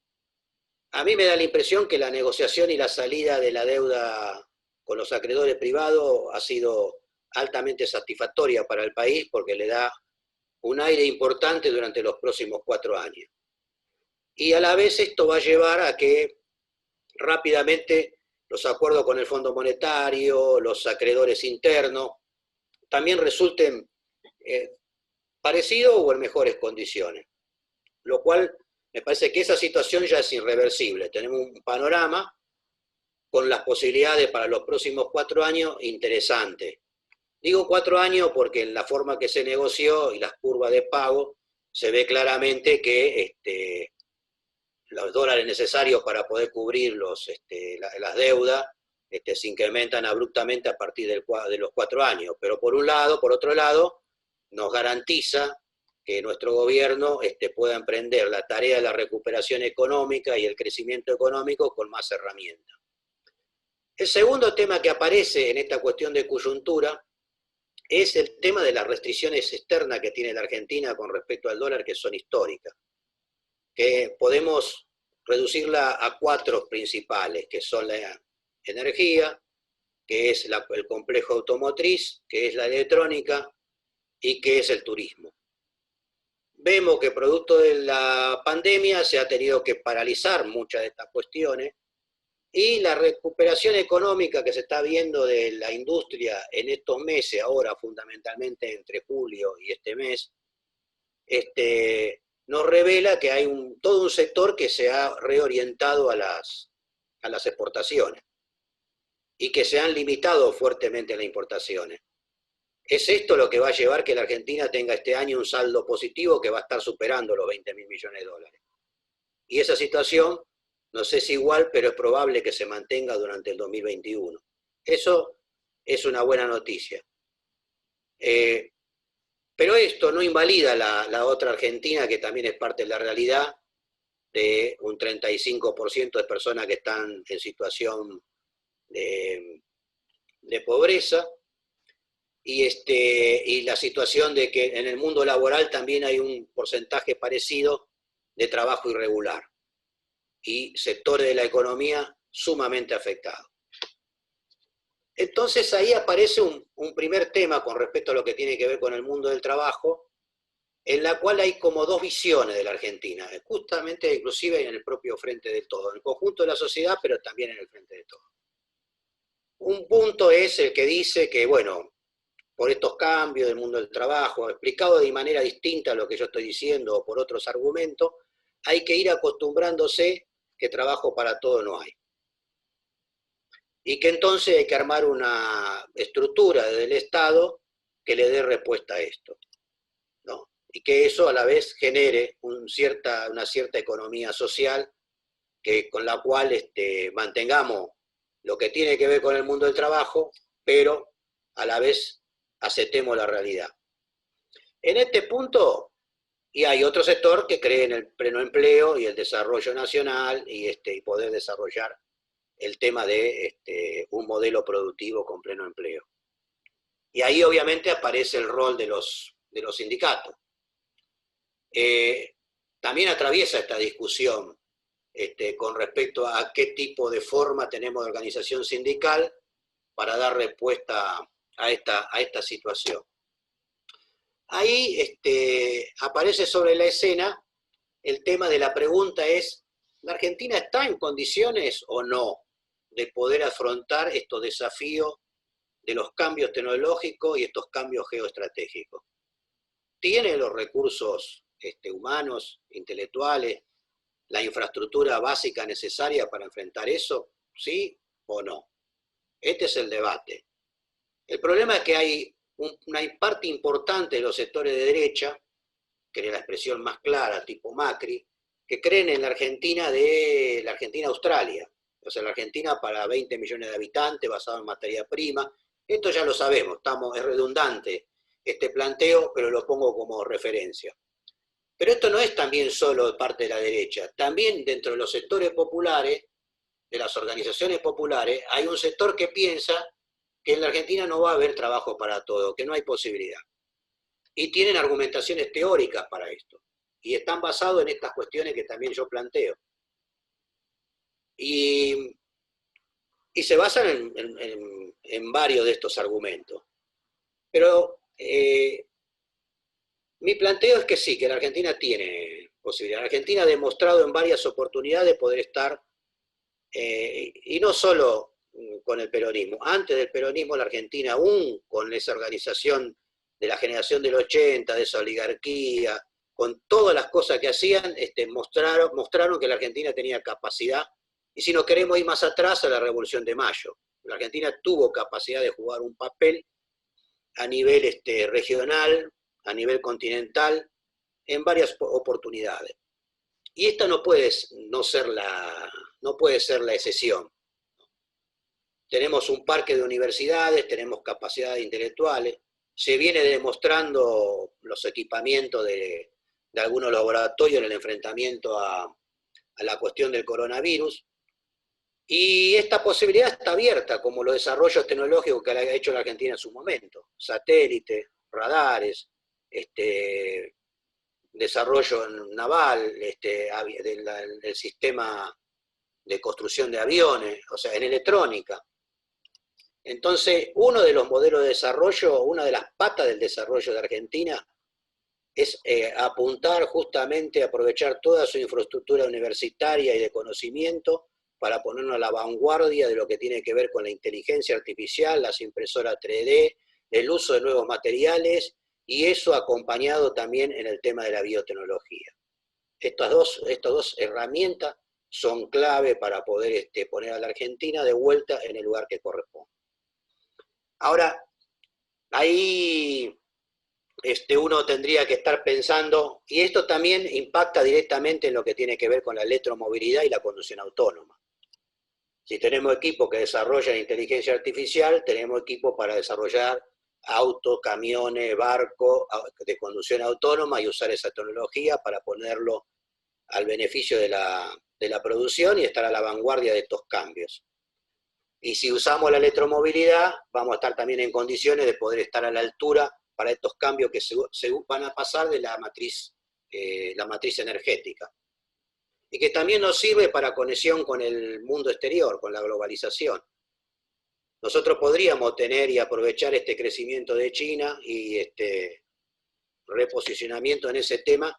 a mí me da la impresión que la negociación y la salida de la deuda con los acreedores privados ha sido altamente satisfactoria para el país porque le da un aire importante durante los próximos 4 años. Y a la vez esto va a llevar a que rápidamente los acuerdos con el Fondo Monetario, los acreedores internos, también resulten parecidos o en mejores condiciones. Lo cual me parece que esa situación ya es irreversible. Tenemos un panorama con las posibilidades para los próximos 4 años interesantes. Digo 4 años porque en la forma que se negoció y las curvas de pago se ve claramente que los dólares necesarios para poder cubrir las deudas se incrementan abruptamente a partir de los 4 años. Pero por otro lado, nos garantiza que nuestro gobierno pueda emprender la tarea de la recuperación económica y el crecimiento económico con más herramientas. El segundo tema que aparece en esta cuestión de coyuntura es el tema de las restricciones externas que tiene la Argentina con respecto al dólar, que son históricas, que podemos reducirla a 4 principales, que son la energía, que es el complejo automotriz, que es la electrónica y que es el turismo. Vemos que producto de la pandemia se ha tenido que paralizar muchas de estas cuestiones y la recuperación económica que se está viendo de la industria en estos meses, ahora fundamentalmente entre julio y este mes, nos revela que hay todo un sector que se ha reorientado a las exportaciones y que se han limitado fuertemente las importaciones. ¿Es esto lo que va a llevar que la Argentina tenga este año un saldo positivo que va a estar superando los 20.000 millones de dólares? Y esa situación, no sé si igual, pero es probable que se mantenga durante el 2021. Eso es una buena noticia. Pero esto no invalida la otra Argentina, que también es parte de la realidad, de un 35% de personas que están en situación de pobreza, y la situación de que en el mundo laboral también hay un porcentaje parecido de trabajo irregular y sectores de la economía sumamente afectados. Entonces ahí aparece un primer tema con respecto a lo que tiene que ver con el mundo del trabajo, en la cual hay como dos visiones de la Argentina, justamente inclusive en el propio Frente de Todos, en el conjunto de la sociedad, pero también en el Frente de Todos. Un punto es el que dice que, bueno, por estos cambios del mundo del trabajo, explicado de manera distinta a lo que yo estoy diciendo o por otros argumentos, hay que ir acostumbrándose que trabajo para todo no hay. Y que entonces hay que armar una estructura del Estado que le dé respuesta a esto, ¿no? Y que eso a la vez genere una cierta economía social con la cual mantengamos lo que tiene que ver con el mundo del trabajo, pero a la vez aceptemos la realidad. En este punto, y hay otro sector que cree en el pleno empleo y el desarrollo nacional y poder desarrollar el tema de un modelo productivo con pleno empleo. Y ahí obviamente aparece el rol de los sindicatos. También atraviesa esta discusión con respecto a qué tipo de forma tenemos de organización sindical para dar respuesta a esta situación. Ahí aparece sobre la escena el tema de la pregunta es, ¿la Argentina está en condiciones o no de poder afrontar estos desafíos de los cambios tecnológicos y estos cambios geoestratégicos? ¿Tiene los recursos humanos, intelectuales, la infraestructura básica necesaria para enfrentar eso? ¿Sí o no? Este es el debate. El problema es que hay una parte importante de los sectores de derecha, que es la expresión más clara, tipo Macri, que creen en la Argentina Australia. O sea, la Argentina para 20 millones de habitantes, basado en materia prima. Esto ya lo sabemos, es redundante este planteo, pero lo pongo como referencia. Pero esto no es también solo de parte de la derecha. También dentro de los sectores populares, de las organizaciones populares, hay un sector que piensa que en la Argentina no va a haber trabajo para todo, que no hay posibilidad. Y tienen argumentaciones teóricas para esto. Y están basados en estas cuestiones que también yo planteo. Y se basan en varios de estos argumentos. Pero mi planteo es que sí, que la Argentina tiene posibilidad. La Argentina ha demostrado en varias oportunidades poder estar, y no solo con el peronismo. Antes del peronismo, la Argentina, aún con esa organización de la generación del 80, de esa oligarquía, con todas las cosas que hacían, mostraron que la Argentina tenía capacidad. Y si no queremos ir más atrás, a la Revolución de Mayo. La Argentina tuvo capacidad de jugar un papel a nivel regional, a nivel continental, en varias oportunidades. Y esta no puede ser la excepción. Tenemos un parque de universidades, tenemos capacidades intelectuales, se viene demostrando los equipamientos de algunos laboratorios en el enfrentamiento a la cuestión del coronavirus, y esta posibilidad está abierta, como los desarrollos tecnológicos que ha hecho la Argentina en su momento, satélites, radares, desarrollo naval, del sistema de construcción de aviones, o sea, en electrónica. Entonces, uno de los modelos de desarrollo, una de las patas del desarrollo de Argentina, es apuntar justamente a aprovechar toda su infraestructura universitaria y de conocimiento para ponernos a la vanguardia de lo que tiene que ver con la inteligencia artificial, las impresoras 3D, el uso de nuevos materiales, y eso acompañado también en el tema de la biotecnología. Estas dos herramientas son clave para poder poner a la Argentina de vuelta en el lugar que corresponde. Ahora, ahí uno tendría que estar pensando, y esto también impacta directamente en lo que tiene que ver con la electromovilidad y la conducción autónoma. Si tenemos equipos que desarrollan inteligencia artificial, tenemos equipos para desarrollar autos, camiones, barcos de conducción autónoma y usar esa tecnología para ponerlo al beneficio de la producción y estar a la vanguardia de estos cambios. Y si usamos la electromovilidad, vamos a estar también en condiciones de poder estar a la altura para estos cambios que se van a pasar de la matriz energética. Y que también nos sirve para conexión con el mundo exterior, con la globalización. Nosotros podríamos tener y aprovechar este crecimiento de China y este reposicionamiento en ese tema,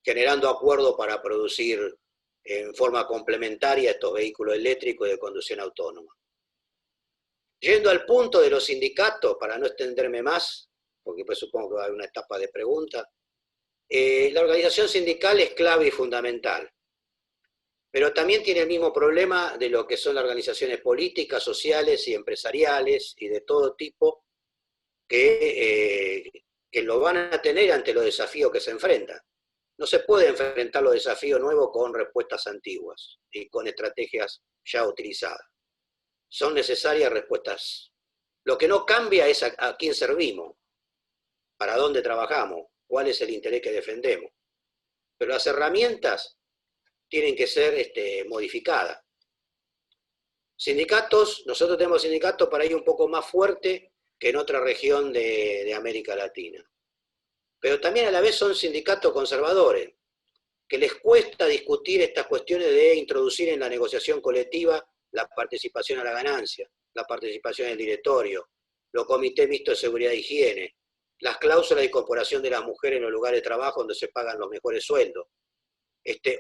generando acuerdos para producir en forma complementaria estos vehículos eléctricos de conducción autónoma. Yendo al punto de los sindicatos, para no extenderme más, porque pues supongo que va a haber una etapa de preguntas, la organización sindical es clave y fundamental, pero también tiene el mismo problema de lo que son las organizaciones políticas, sociales y empresariales y de todo tipo, que lo van a tener ante los desafíos que se enfrentan. No se puede enfrentar los desafíos nuevos con respuestas antiguas y con estrategias ya utilizadas. Son necesarias respuestas. Lo que no cambia es a quién servimos, para dónde trabajamos, cuál es el interés que defendemos. Pero las herramientas tienen que ser modificadas. Sindicatos, nosotros tenemos sindicatos para ir un poco más fuerte que en otra región de América Latina. Pero también a la vez son sindicatos conservadores, que les cuesta discutir estas cuestiones de introducir en la negociación colectiva la participación a la ganancia, la participación en el directorio, los comités mixtos de seguridad e higiene, las cláusulas de incorporación de las mujeres en los lugares de trabajo donde se pagan los mejores sueldos.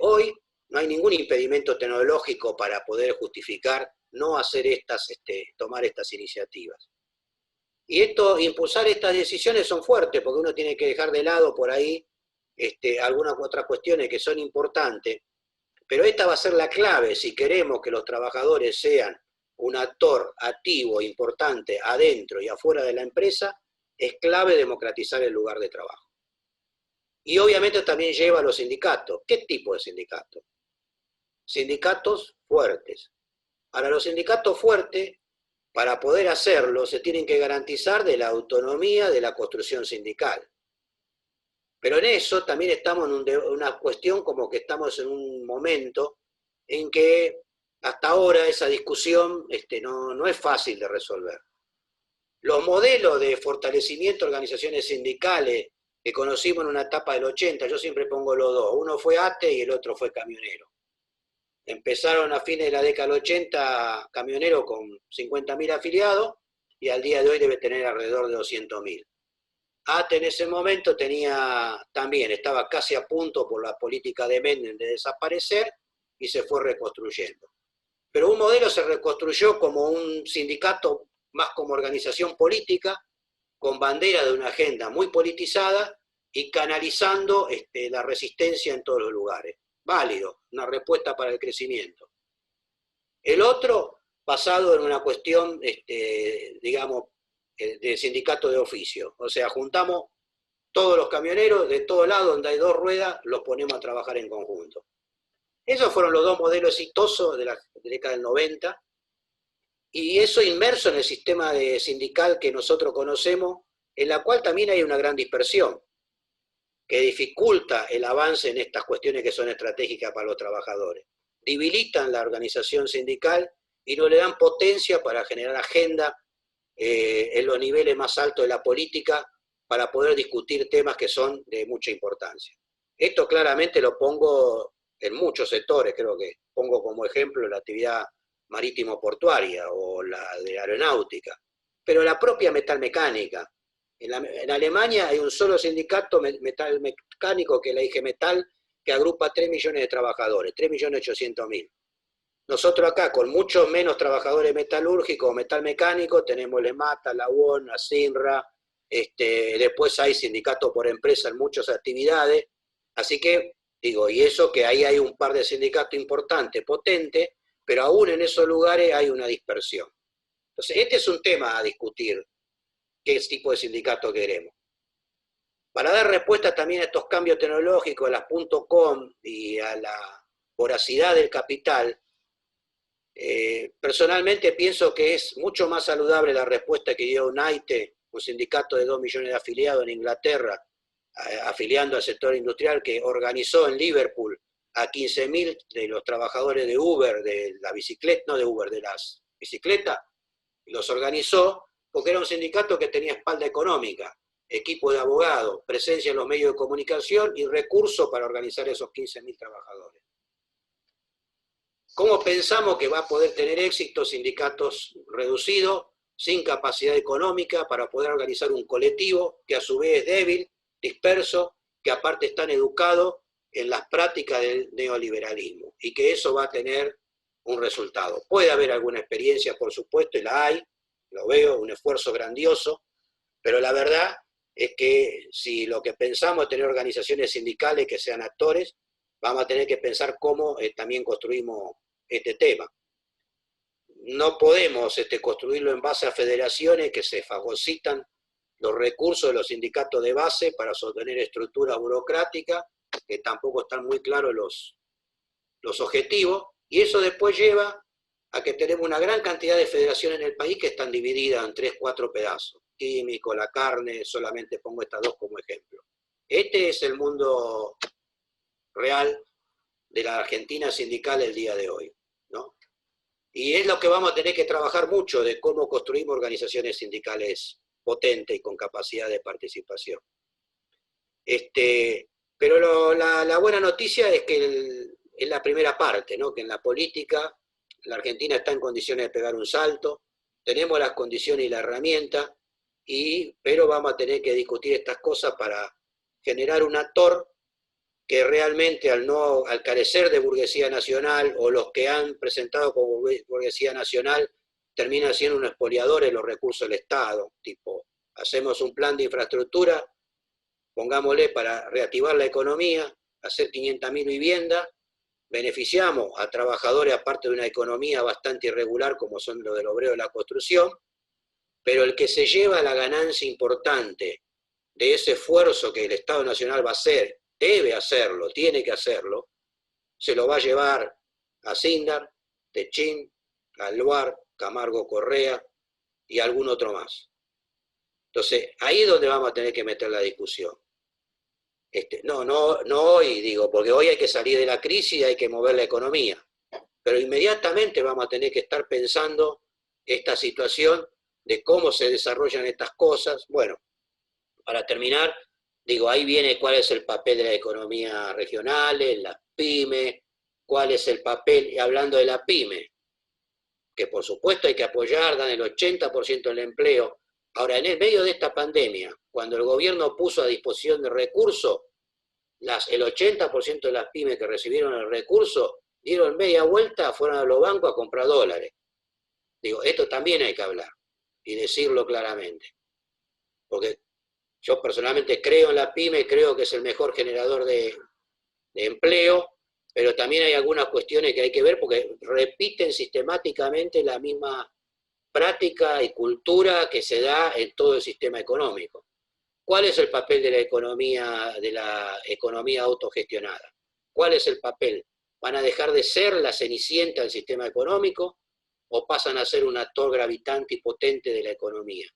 Hoy no hay ningún impedimento tecnológico para poder justificar no hacer tomar estas iniciativas. Y impulsar estas decisiones son fuertes, porque uno tiene que dejar de lado por ahí algunas otras cuestiones que son importantes, pero esta va a ser la clave si queremos que los trabajadores sean un actor activo, importante, adentro y afuera de la empresa. Es clave democratizar el lugar de trabajo. Y obviamente también lleva a los sindicatos. ¿Qué tipo de sindicatos? Sindicatos fuertes. Ahora, los sindicatos fuertes, para poder hacerlo, se tienen que garantizar de la autonomía de la construcción sindical. Pero en eso también estamos en una cuestión como que estamos en un momento en que hasta ahora esa discusión no es fácil de resolver. Los modelos de fortalecimiento de organizaciones sindicales que conocimos en una etapa del 80, yo siempre pongo los dos, uno fue ATE y el otro fue camionero. Empezaron a fines de la década del 80 camioneros con 50.000 afiliados y al día de hoy debe tener alrededor de 200.000. ATE en ese momento estaba casi a punto por la política de Menem de desaparecer y se fue reconstruyendo. Pero un modelo se reconstruyó como un sindicato más como organización política, con bandera de una agenda muy politizada y canalizando la resistencia en todos los lugares. Válido, una respuesta para el crecimiento. El otro, basado en una cuestión, digamos, de sindicato de oficio. O sea, juntamos todos los camioneros de todos lados donde hay dos ruedas, los ponemos a trabajar en conjunto. Esos fueron los dos modelos exitosos de la década del 90, y eso inmerso en el sistema sindical que nosotros conocemos, en la cual también hay una gran dispersión, que dificulta el avance en estas cuestiones que son estratégicas para los trabajadores. Debilitan la organización sindical y no le dan potencia para generar agenda en los niveles más altos de la política para poder discutir temas que son de mucha importancia. Esto claramente lo pongo en muchos sectores, creo que pongo como ejemplo la actividad marítimo-portuaria o la de aeronáutica, pero la propia metalmecánica. En Alemania hay un solo sindicato metalmecánico, que es la IG Metall, que agrupa 3 millones de trabajadores, 3.800.000. Nosotros acá, con muchos menos trabajadores metalúrgicos o metalmecánicos, tenemos la EMATA, la UON, la SINRA, después hay sindicatos por empresa en muchas actividades, así que, digo, y eso que ahí hay un par de sindicatos importantes, potentes, pero aún en esos lugares hay una dispersión. Entonces, este es un tema a discutir, qué tipo de sindicato queremos. Para dar respuesta también a estos cambios tecnológicos, a las .com y a la voracidad del capital, personalmente pienso que es mucho más saludable la respuesta que dio UNAITE, un sindicato de 2 millones de afiliados en Inglaterra, afiliando al sector industrial, que organizó en Liverpool a 15.000 de los trabajadores de Uber, de la bicicleta, no de Uber, de las bicicletas, y los organizó porque era un sindicato que tenía espalda económica, equipo de abogados, presencia en los medios de comunicación y recursos para organizar esos 15.000 trabajadores. ¿Cómo pensamos que va a poder tener éxito sindicatos reducidos, sin capacidad económica, para poder organizar un colectivo que a su vez es débil, disperso, que aparte están educados en las prácticas del neoliberalismo, y que eso va a tener un resultado? Puede haber alguna experiencia, por supuesto, y la hay, lo veo, un esfuerzo grandioso, pero la verdad es que si lo que pensamos es tener organizaciones sindicales que sean actores, vamos a tener que pensar cómo también construimos este tema. No podemos construirlo en base a federaciones que se fagocitan los recursos de los sindicatos de base para sostener estructuras burocráticas, que tampoco están muy claros los objetivos, y eso después lleva a que tenemos una gran cantidad de federaciones en el país que están divididas en 3, 4 pedazos. Químico, la carne, solamente pongo estas dos como ejemplo. Este es el mundo real de la Argentina sindical el día de hoy, ¿no? Y es lo que vamos a tener que trabajar mucho, de cómo construimos organizaciones sindicales potentes y con capacidad de participación. Pero la buena noticia es que es la primera parte, ¿no? Que en la política la Argentina está en condiciones de pegar un salto, tenemos las condiciones y la herramienta, pero vamos a tener que discutir estas cosas para generar un actor que realmente al carecer de burguesía nacional, o los que han presentado como burguesía nacional, terminan siendo un expoliador de los recursos del Estado. Tipo, hacemos un plan de infraestructura, pongámosle para reactivar la economía, hacer 500.000 viviendas, beneficiamos a trabajadores aparte de una economía bastante irregular como son los del obrero de la construcción, pero el que se lleva la ganancia importante de ese esfuerzo que el Estado Nacional va a hacer, debe hacerlo, tiene que hacerlo, se lo va a llevar a Sindar, Techín, Alvar, Camargo Correa y algún otro más. Entonces, ahí es donde vamos a tener que meter la discusión. No hoy, digo, porque hoy hay que salir de la crisis y hay que mover la economía, pero inmediatamente vamos a tener que estar pensando esta situación de cómo se desarrollan estas cosas. Bueno, para terminar, digo, ahí viene cuál es el papel de la economía regionales, las pymes, cuál es el papel, y hablando de la pyme, que por supuesto hay que apoyar, dan el 80% del empleo. Ahora, en el medio de esta pandemia, cuando el gobierno puso a disposición de recursos, el 80% de las pymes que recibieron el recurso dieron media vuelta, fueron a los bancos a comprar dólares. Digo, esto también hay que hablar y decirlo claramente. Porque yo personalmente creo en la pyme, creo que es el mejor generador de empleo, pero también hay algunas cuestiones que hay que ver porque repiten sistemáticamente la misma práctica y cultura que se da en todo el sistema económico. ¿Cuál es el papel de la economía autogestionada? ¿Cuál es el papel? ¿Van a dejar de ser la cenicienta del sistema económico o pasan a ser un actor gravitante y potente de la economía?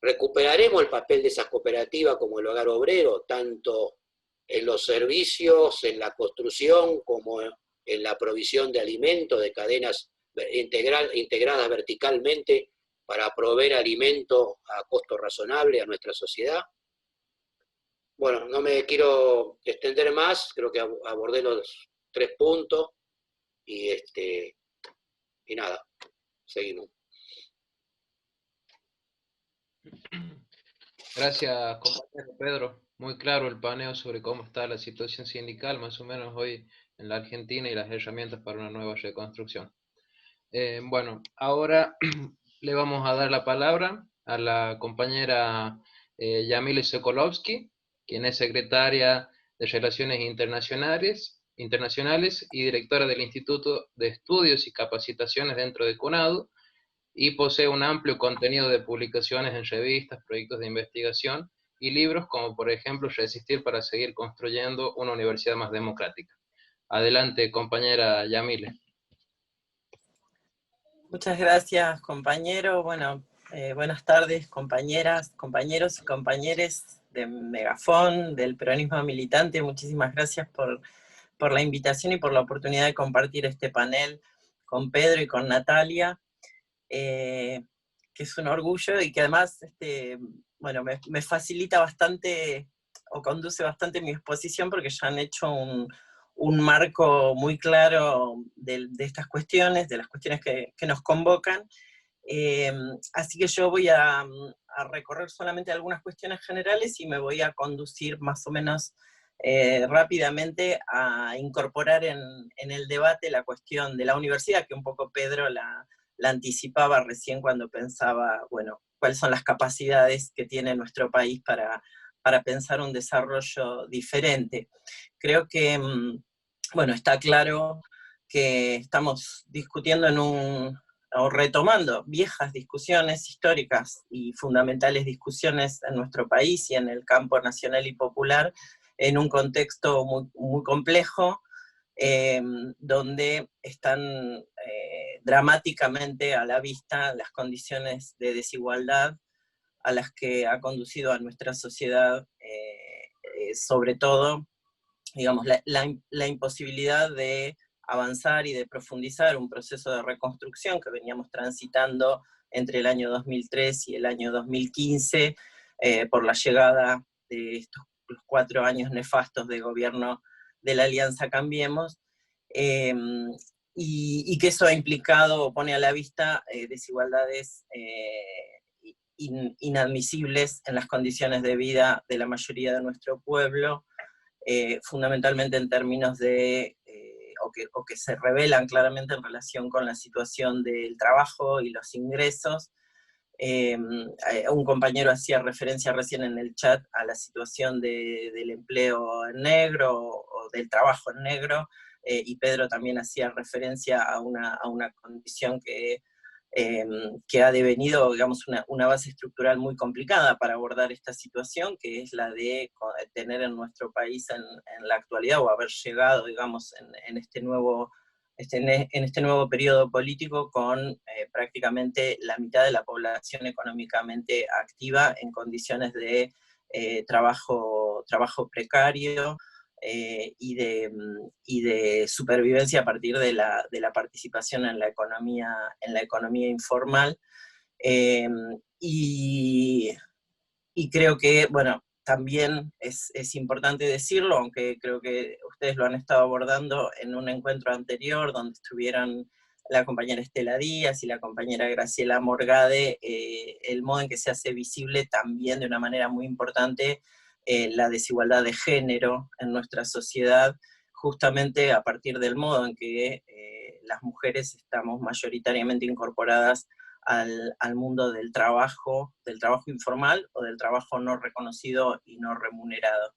¿Recuperaremos el papel de esas cooperativas como el hogar obrero, tanto en los servicios, en la construcción, como en la provisión de alimentos, de cadenas integradas verticalmente para proveer alimentos a costo razonable a nuestra sociedad? Bueno, no me quiero extender más, creo que abordé los 3 puntos y y nada, seguimos. Gracias, compañero Pedro. Muy claro el paneo sobre cómo está la situación sindical, más o menos hoy en la Argentina y las herramientas para una nueva reconstrucción. Bueno, ahora le vamos a dar la palabra a la compañera Yamile Sokolovsky, quien es secretaria de Relaciones Internacionales y directora del Instituto de Estudios y Capacitaciones dentro de CUNADU, y posee un amplio contenido de publicaciones en revistas, proyectos de investigación y libros como por ejemplo Resistir para seguir construyendo una universidad más democrática. Adelante, compañera Yamile. Muchas gracias, compañero. Bueno, buenas tardes, compañeras, compañeros y compañeres de Megafón, del peronismo militante. Muchísimas gracias por la invitación y por la oportunidad de compartir este panel con Pedro y con Natalia, que es un orgullo y que además bueno, me facilita bastante o conduce bastante mi exposición porque ya han hecho un marco muy claro de estas cuestiones, de las cuestiones que nos convocan. Así que yo voy a recorrer solamente algunas cuestiones generales y me voy a conducir más o menos rápidamente a incorporar en el debate la cuestión de la universidad, que un poco Pedro la anticipaba recién cuando pensaba, bueno, cuáles son las capacidades que tiene nuestro país para pensar un desarrollo diferente. Creo que, bueno, está claro que estamos discutiendo o retomando viejas discusiones históricas y fundamentales discusiones en nuestro país y en el campo nacional y popular, en un contexto muy, muy complejo, donde están dramáticamente a la vista las condiciones de desigualdad a las que ha conducido a nuestra sociedad, sobre todo, digamos, la imposibilidad de avanzar y de profundizar un proceso de reconstrucción que veníamos transitando entre el año 2003 y el año 2015, por la llegada de estos 4 años nefastos de gobierno de la Alianza Cambiemos, y que eso ha implicado o pone a la vista desigualdades inadmisibles en las condiciones de vida de la mayoría de nuestro pueblo, fundamentalmente en términos de, o que se revelan claramente en relación con la situación del trabajo y los ingresos. Un compañero hacía referencia recién en el chat a la situación del empleo en negro o del trabajo en negro, y Pedro también hacía referencia a una condición que ha devenido, digamos, una base estructural muy complicada para abordar esta situación, que es la de tener en nuestro país en la actualidad, o haber llegado, digamos, en este nuevo periodo político con prácticamente la mitad de la población económicamente activa en condiciones de trabajo precario, y de supervivencia a partir de la participación en la economía informal. Y creo que, bueno, también es importante decirlo, aunque creo que ustedes lo han estado abordando en un encuentro anterior, donde estuvieron la compañera Estela Díaz y la compañera Graciela Morgade, el modo en que se hace visible también de una manera muy importante la desigualdad de género en nuestra sociedad, justamente a partir del modo en que las mujeres estamos mayoritariamente incorporadas al mundo del trabajo informal o del trabajo no reconocido y no remunerado.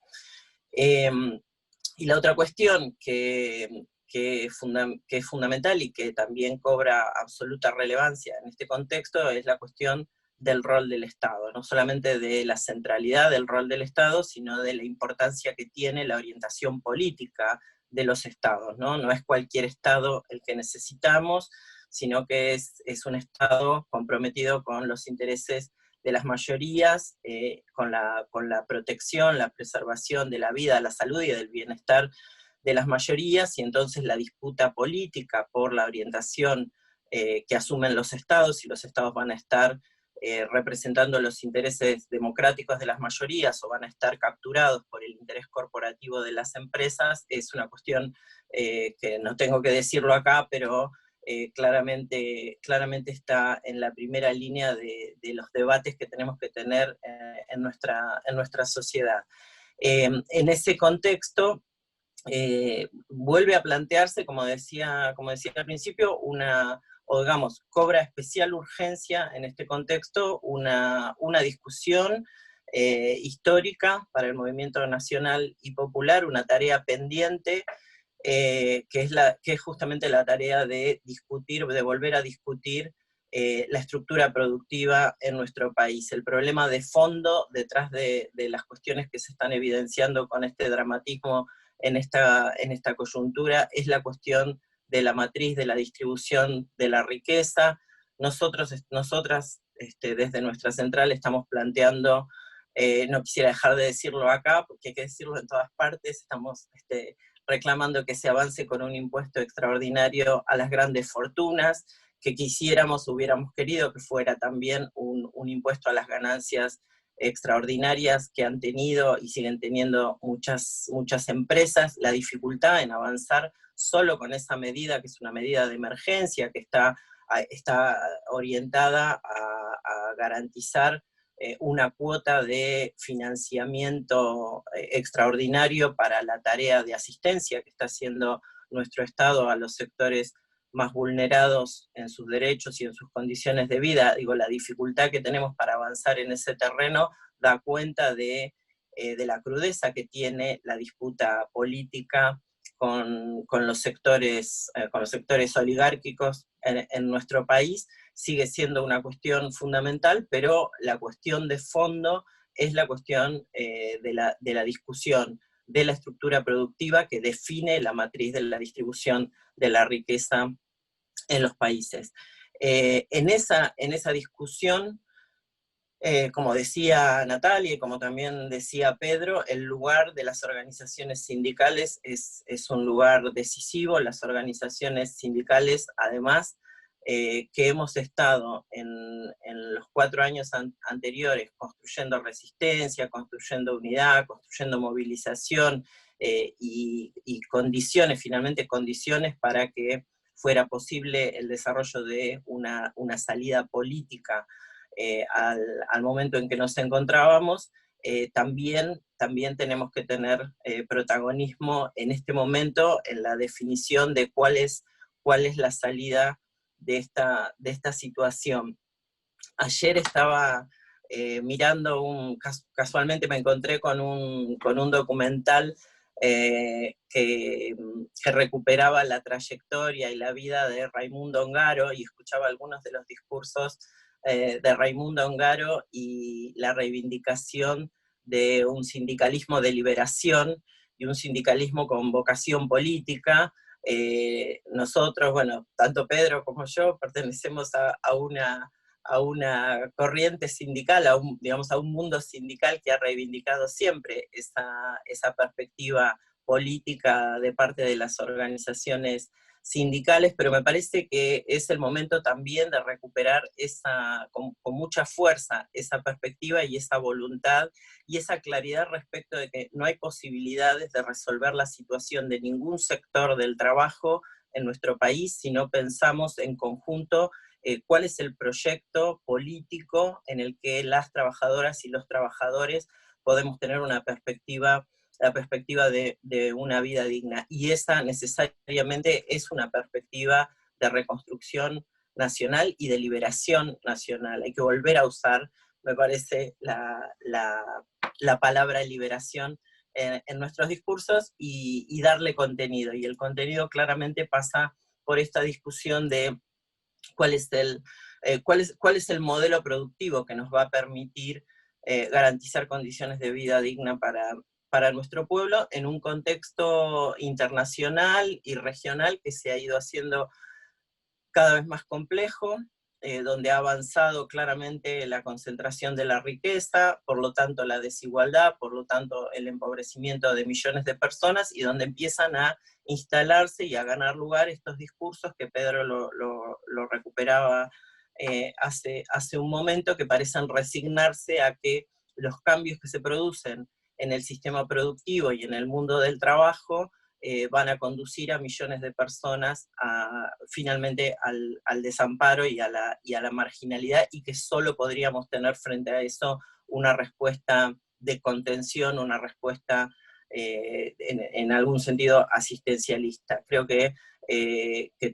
Y la otra cuestión que es fundamental y que también cobra absoluta relevancia en este contexto es la cuestión del rol del Estado, no solamente de la centralidad del rol del Estado, sino de la importancia que tiene la orientación política de los Estados, ¿no? No es cualquier Estado el que necesitamos, sino que es un Estado comprometido con los intereses de las mayorías, con la protección, la preservación de la vida, la salud y del bienestar de las mayorías, y entonces la disputa política por la orientación que asumen los Estados, y los Estados van a estar representando los intereses democráticos de las mayorías o van a estar capturados por el interés corporativo de las empresas, es una cuestión que no tengo que decirlo acá, pero claramente está en la primera línea de los debates que tenemos que tener en nuestra sociedad. En ese contexto, vuelve a plantearse, como decía al principio, o digamos, cobra especial urgencia en este contexto una discusión histórica para el movimiento nacional y popular, una tarea pendiente, que es justamente la tarea de discutir, de volver a discutir la estructura productiva en nuestro país. El problema de fondo detrás de las cuestiones que se están evidenciando con este dramatismo en esta coyuntura es la cuestión de la matriz, de la distribución de la riqueza. Nosotras, desde nuestra central estamos planteando, no quisiera dejar de decirlo acá, porque hay que decirlo en todas partes, estamos reclamando que se avance con un impuesto extraordinario a las grandes fortunas, que hubiéramos querido que fuera también un impuesto a las ganancias extraordinarias que han tenido y siguen teniendo muchas empresas. La dificultad en avanzar solo con esa medida, que es una medida de emergencia, que está orientada a garantizar una cuota de financiamiento extraordinario para la tarea de asistencia que está haciendo nuestro Estado a los sectores más vulnerados en sus derechos y en sus condiciones de vida. Digo, la dificultad que tenemos para avanzar en ese terreno da cuenta de la crudeza que tiene la disputa política con los sectores oligárquicos en nuestro país. Sigue siendo una cuestión fundamental, pero la cuestión de fondo es la cuestión de la discusión de la estructura productiva que define la matriz de la distribución de la riqueza en los países. En esa discusión, como decía Natalia y como también decía Pedro, el lugar de las organizaciones sindicales es un lugar decisivo. Las organizaciones sindicales, además, que hemos estado en los 4 años anteriores construyendo resistencia, construyendo unidad, construyendo movilización y condiciones, finalmente condiciones para que fuera posible el desarrollo de una salida política al momento en que nos encontrábamos. También tenemos que tener protagonismo en este momento en la definición de cuál es la salida de esta situación. Ayer estaba mirando, casualmente me encontré con un documental que recuperaba la trayectoria y la vida de Raimundo Ongaro, y escuchaba algunos de los discursos de Raimundo Ongaro y la reivindicación de un sindicalismo de liberación y un sindicalismo con vocación política. Nosotros, bueno, tanto Pedro como yo pertenecemos a una corriente sindical, digamos, a un mundo sindical que ha reivindicado siempre esa perspectiva política de parte de las organizaciones sindicales, pero me parece que es el momento también de recuperar con mucha fuerza esa perspectiva y esa voluntad y esa claridad respecto de que no hay posibilidades de resolver la situación de ningún sector del trabajo en nuestro país si no pensamos en conjunto cuál es el proyecto político en el que las trabajadoras y los trabajadores podemos tener la perspectiva de una vida digna. Y esa necesariamente es una perspectiva de reconstrucción nacional y de liberación nacional. Hay que volver a usar, me parece, la palabra liberación en nuestros discursos y darle contenido. Y el contenido claramente pasa por esta discusión de cuál es el modelo productivo que nos va a permitir garantizar condiciones de vida digna para nuestro pueblo en un contexto internacional y regional que se ha ido haciendo cada vez más complejo, donde ha avanzado claramente la concentración de la riqueza, por lo tanto la desigualdad, por lo tanto el empobrecimiento de millones de personas, y donde empiezan a instalarse y a ganar lugar estos discursos que Pedro lo recuperaba hace un momento, que parecen resignarse a que los cambios que se producen en el sistema productivo y en el mundo del trabajo van a conducir a millones de personas finalmente al desamparo y a la marginalidad, y que solo podríamos tener frente a eso una respuesta de contención, una respuesta en algún sentido asistencialista. Creo que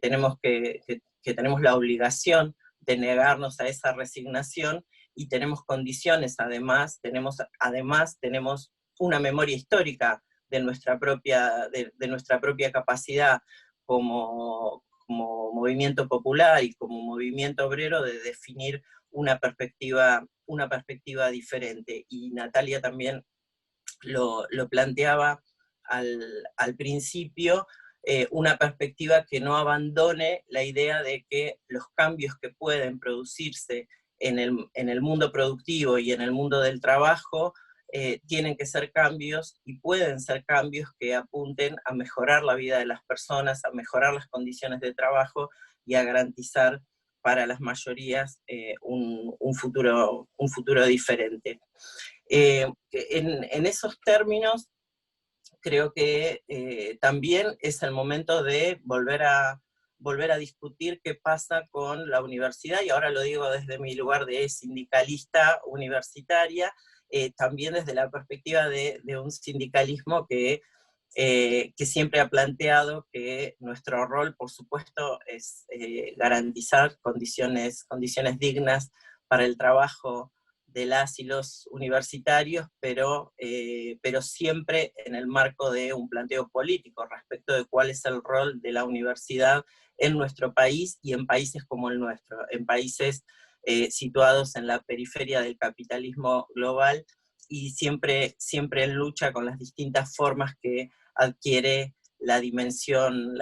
tenemos la obligación de negarnos a esa resignación, y tenemos condiciones, además tenemos una memoria histórica de nuestra propia capacidad como movimiento popular y como movimiento obrero de definir una perspectiva diferente. Y Natalia también lo planteaba al principio, una perspectiva que no abandone la idea de que los cambios que pueden producirse en el mundo productivo y en el mundo del trabajo tienen que ser cambios, y pueden ser cambios que apunten a mejorar la vida de las personas, a mejorar las condiciones de trabajo y a garantizar para las mayorías un futuro diferente. En esos términos, creo que también es el momento de volver a discutir qué pasa con la universidad, y ahora lo digo desde mi lugar de sindicalista universitaria, también desde la perspectiva de un sindicalismo que siempre ha planteado que nuestro rol, por supuesto, es garantizar condiciones dignas para el trabajo de las y los universitarios, pero siempre en el marco de un planteo político respecto de cuál es el rol de la universidad en nuestro país y en países como el nuestro, en países situados en la periferia del capitalismo global, y siempre en lucha con las distintas formas que adquiere la dimensión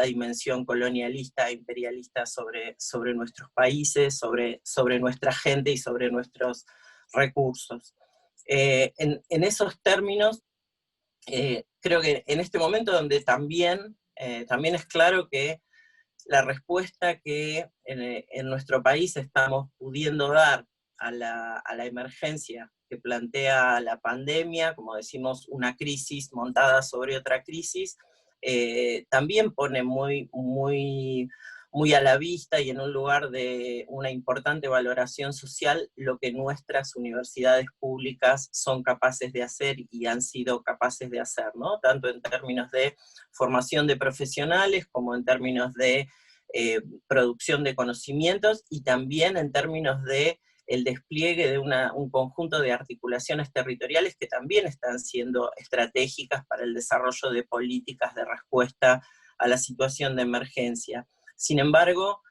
colonialista e imperialista sobre nuestros países, sobre nuestra gente y sobre nuestros recursos. En esos términos, creo que en este momento donde también es claro que la respuesta que en nuestro país estamos pudiendo dar a la emergencia que plantea la pandemia, como decimos, una crisis montada sobre otra crisis, también pone muy a la vista y en un lugar de una importante valoración social lo que nuestras universidades públicas son capaces de hacer y han sido capaces de hacer, ¿no? Tanto en términos de formación de profesionales como en términos de producción de conocimientos, y también en términos de el despliegue de un conjunto de articulaciones territoriales que también están siendo estratégicas para el desarrollo de políticas de respuesta a la situación de emergencia. Sin embargo,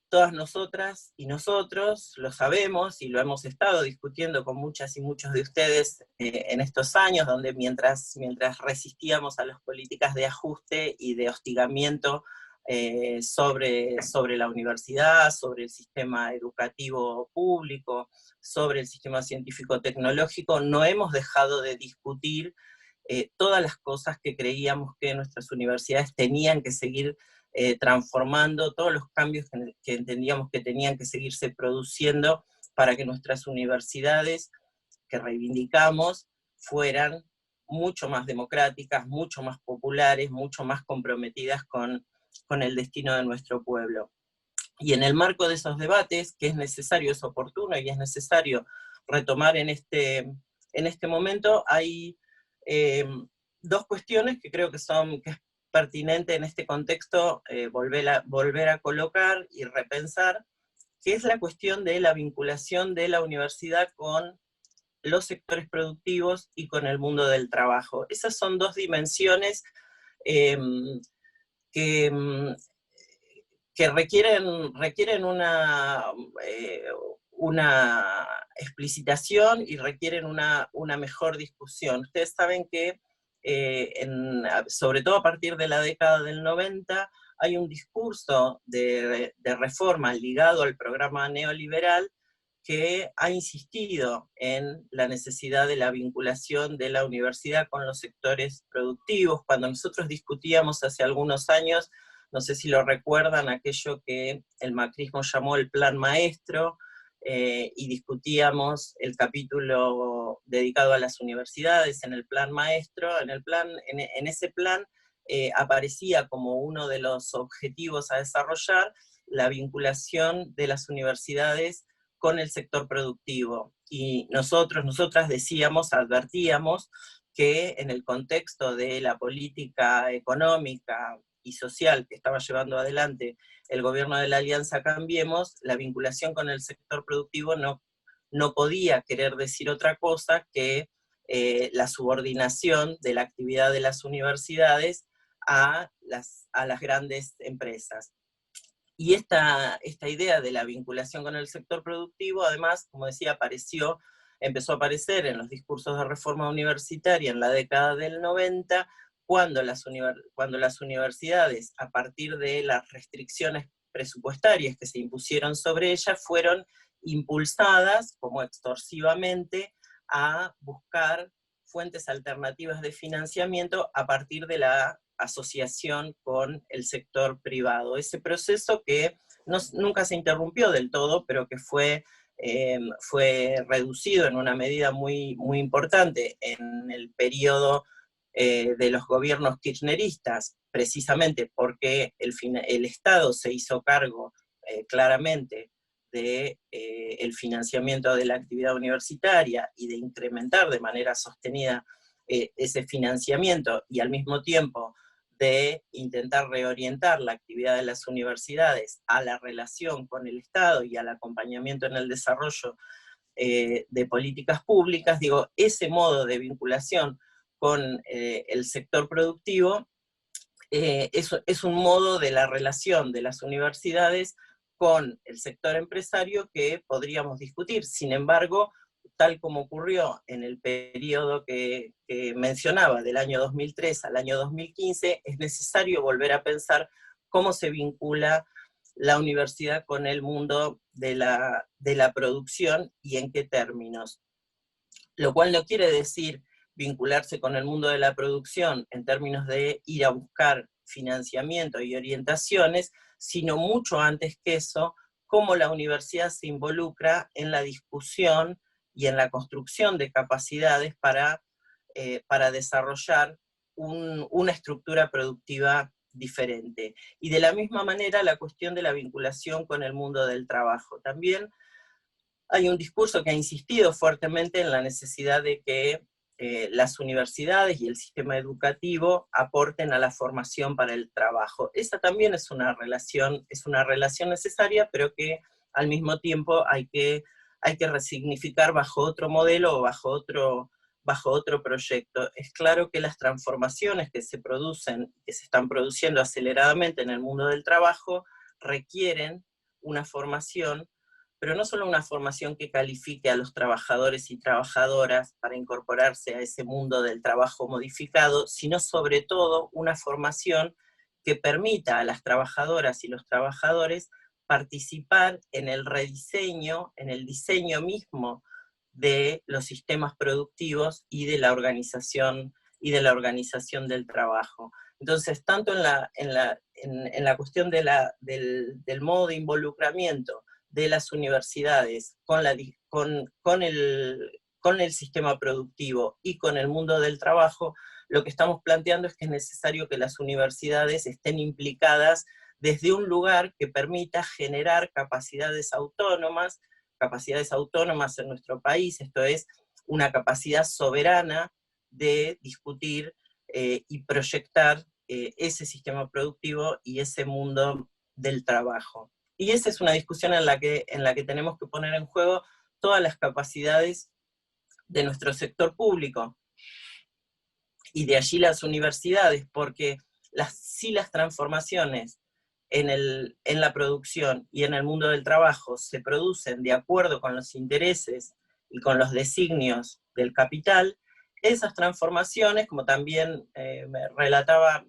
todas nosotras y nosotros lo sabemos y lo hemos estado discutiendo con muchas y muchos de ustedes en estos años, donde mientras resistíamos a las políticas de ajuste y de hostigamiento sobre la universidad, sobre el sistema educativo público, sobre el sistema científico-tecnológico, no hemos dejado de discutir todas las cosas que creíamos que nuestras universidades tenían que seguir transformando, todos los cambios que entendíamos que tenían que seguirse produciendo para que nuestras universidades, que reivindicamos, fueran mucho más democráticas, mucho más populares, mucho más comprometidas con el destino de nuestro pueblo. Y en el marco de esos debates, que es necesario, es oportuno y es necesario retomar en este momento, hay dos cuestiones que creo que es pertinente en este contexto volver a colocar y repensar, que es la cuestión de la vinculación de la universidad con los sectores productivos y con el mundo del trabajo. Esas son dos dimensiones que requieren una explicitación y requieren una mejor discusión. Ustedes saben que sobre todo a partir de la década del 90, hay un discurso de reforma ligado al programa neoliberal que ha insistido en la necesidad de la vinculación de la universidad con los sectores productivos. Cuando nosotros discutíamos hace algunos años, no sé si lo recuerdan, aquello que el macrismo llamó el Plan Maestro, y discutíamos el capítulo dedicado a las universidades en el Plan Maestro. En ese plan aparecía como uno de los objetivos a desarrollar la vinculación de las universidades con el sector productivo. Y nosotras decíamos, advertíamos, que en el contexto de la política económica y social que estaba llevando adelante el gobierno de la Alianza Cambiemos, la vinculación con el sector productivo no podía querer decir otra cosa que la subordinación de la actividad de las universidades a las grandes empresas. Y esta idea de la vinculación con el sector productivo, además, como decía, empezó a aparecer en los discursos de reforma universitaria en la década del 90, cuando las universidades, a partir de las restricciones presupuestarias que se impusieron sobre ellas, fueron impulsadas, como extorsivamente, a buscar fuentes alternativas de financiamiento a partir de la asociación con el sector privado. Ese proceso que nunca se interrumpió del todo, pero que fue reducido en una medida muy, muy importante en el periodo de los gobiernos kirchneristas, precisamente porque el Estado se hizo cargo claramente del financiamiento de la actividad universitaria y de incrementar de manera sostenida ese financiamiento, y al mismo tiempo de intentar reorientar la actividad de las universidades a la relación con el Estado y al acompañamiento en el desarrollo de políticas públicas. Digo, ese modo de vinculación con el sector productivo es un modo de la relación de las universidades con el sector empresario que podríamos discutir. Sin embargo, tal como ocurrió en el periodo que mencionaba, del año 2003 al año 2015, es necesario volver a pensar cómo se vincula la universidad con el mundo de la producción y en qué términos. Lo cual no quiere decir vincularse con el mundo de la producción en términos de ir a buscar financiamiento y orientaciones, sino mucho antes que eso, cómo la universidad se involucra en la discusión y en la construcción de capacidades para desarrollar una estructura productiva diferente. Y de la misma manera la cuestión de la vinculación con el mundo del trabajo. También hay un discurso que ha insistido fuertemente en la necesidad de que las universidades y el sistema educativo aporten a la formación para el trabajo. Esa también es una relación necesaria, pero que al mismo tiempo hay que resignificar bajo otro modelo o bajo otro proyecto. Es claro que las transformaciones que se están produciendo aceleradamente en el mundo del trabajo, requieren una formación, pero no solo una formación que califique a los trabajadores y trabajadoras para incorporarse a ese mundo del trabajo modificado, sino sobre todo una formación que permita a las trabajadoras y los trabajadores participar en el rediseño, en el diseño mismo de los sistemas productivos y de la organización del trabajo. Entonces, tanto en la cuestión del modo de involucramiento de las universidades con el sistema productivo y con el mundo del trabajo, lo que estamos planteando es que es necesario que las universidades estén implicadas desde un lugar que permita generar capacidades autónomas en nuestro país, esto es, una capacidad soberana de discutir y proyectar ese sistema productivo y ese mundo del trabajo. Y esa es una discusión en la que tenemos que poner en juego todas las capacidades de nuestro sector público, y de allí las universidades, porque si las transformaciones en la producción y en el mundo del trabajo se producen de acuerdo con los intereses y con los designios del capital, esas transformaciones, como también me relataba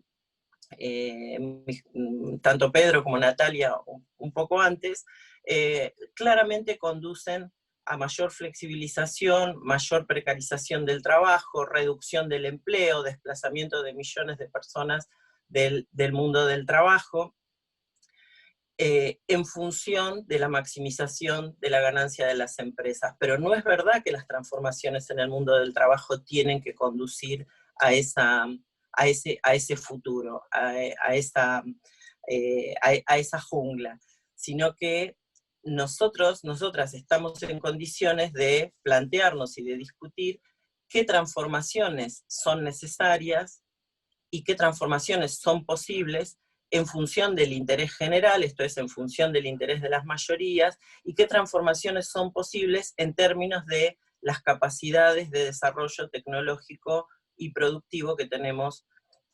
tanto Pedro como Natalia un poco antes, claramente conducen a mayor flexibilización, mayor precarización del trabajo, reducción del empleo, desplazamiento de millones de personas del mundo del trabajo, en función de la maximización de la ganancia de las empresas. Pero no es verdad que las transformaciones en el mundo del trabajo tienen que conducir a esa a ese futuro, a esa jungla, sino que nosotras estamos en condiciones de plantearnos y de discutir qué transformaciones son necesarias y qué transformaciones son posibles en función del interés general, esto es, en función del interés de las mayorías, y qué transformaciones son posibles en términos de las capacidades de desarrollo tecnológico y productivo que tenemos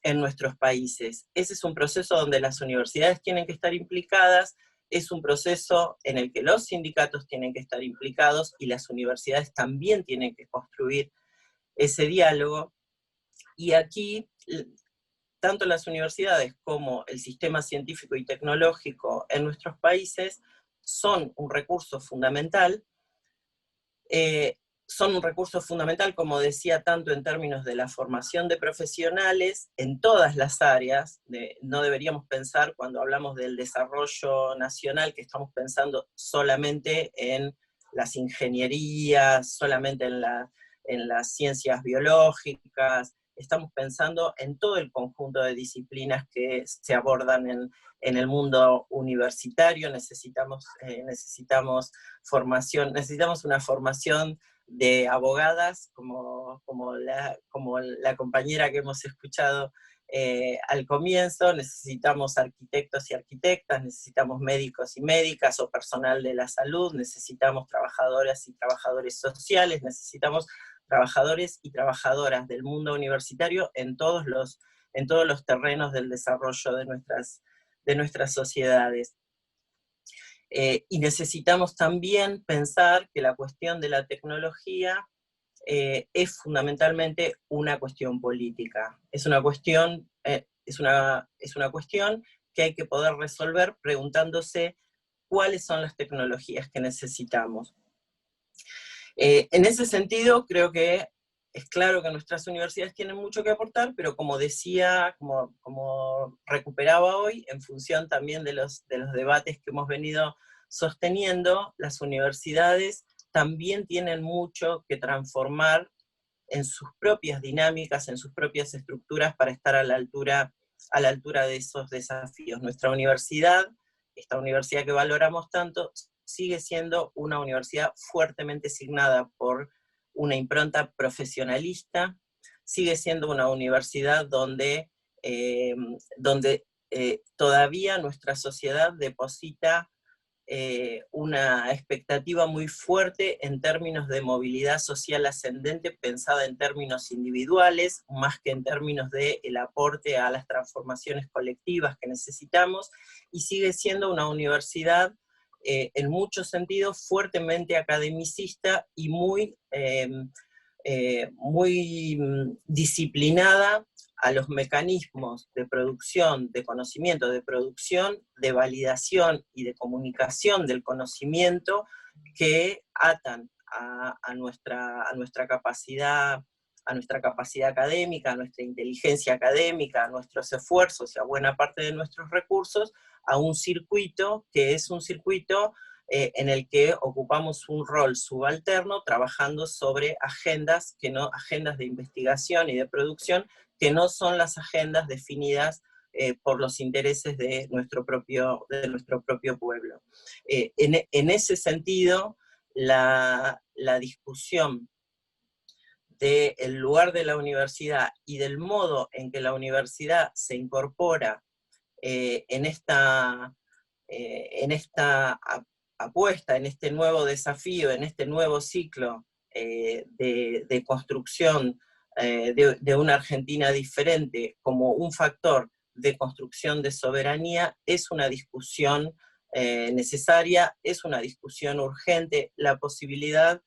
en nuestros países. Ese es un proceso donde las universidades tienen que estar implicadas, es un proceso en el que los sindicatos tienen que estar implicados y las universidades también tienen que construir ese diálogo. Y aquí, tanto las universidades como el sistema científico y tecnológico en nuestros países son un recurso fundamental. Son un recurso fundamental, como decía, tanto en términos de la formación de profesionales en todas las áreas. No deberíamos pensar, cuando hablamos del desarrollo nacional, que estamos pensando solamente en las ingenierías, solamente en las ciencias biológicas. Estamos pensando en todo el conjunto de disciplinas que se abordan en el mundo universitario. Necesitamos formación, necesitamos una formación de abogadas, como la compañera que hemos escuchado al comienzo. Necesitamos arquitectos y arquitectas, necesitamos médicos y médicas o personal de la salud, necesitamos trabajadoras y trabajadores sociales, necesitamos trabajadores y trabajadoras del mundo universitario en todos los terrenos del desarrollo de nuestras sociedades. Y necesitamos también pensar que la cuestión de la tecnología es fundamentalmente una cuestión política. Es una cuestión que hay que poder resolver preguntándose cuáles son las tecnologías que necesitamos. En ese sentido, creo que es claro que nuestras universidades tienen mucho que aportar, pero como decía, como recuperaba hoy, en función también de los debates que hemos venido sosteniendo, las universidades también tienen mucho que transformar en sus propias dinámicas, en sus propias estructuras, para estar a la altura de esos desafíos. Nuestra universidad, esta universidad que valoramos tanto, sigue siendo una universidad fuertemente signada por una impronta profesionalista, sigue siendo una universidad donde todavía nuestra sociedad deposita una expectativa muy fuerte en términos de movilidad social ascendente, pensada en términos individuales, más que en términos del aporte a las transformaciones colectivas que necesitamos, y sigue siendo una universidad en muchos sentidos fuertemente academicista y muy disciplinada a los mecanismos de producción, de conocimiento, de producción, de validación y de comunicación del conocimiento que atan a nuestra capacidad académica, a nuestra inteligencia académica, a nuestros esfuerzos y a buena parte de nuestros recursos, a un circuito que es un circuito en el que ocupamos un rol subalterno trabajando sobre agendas de investigación y de producción que no son las agendas definidas por los intereses de nuestro propio pueblo. En ese sentido, la discusión del lugar de la universidad y del modo en que la universidad se incorpora en esta apuesta, en este nuevo desafío, en este nuevo ciclo de construcción de una Argentina diferente como un factor de construcción de soberanía, es una discusión necesaria, es una discusión urgente. La posibilidad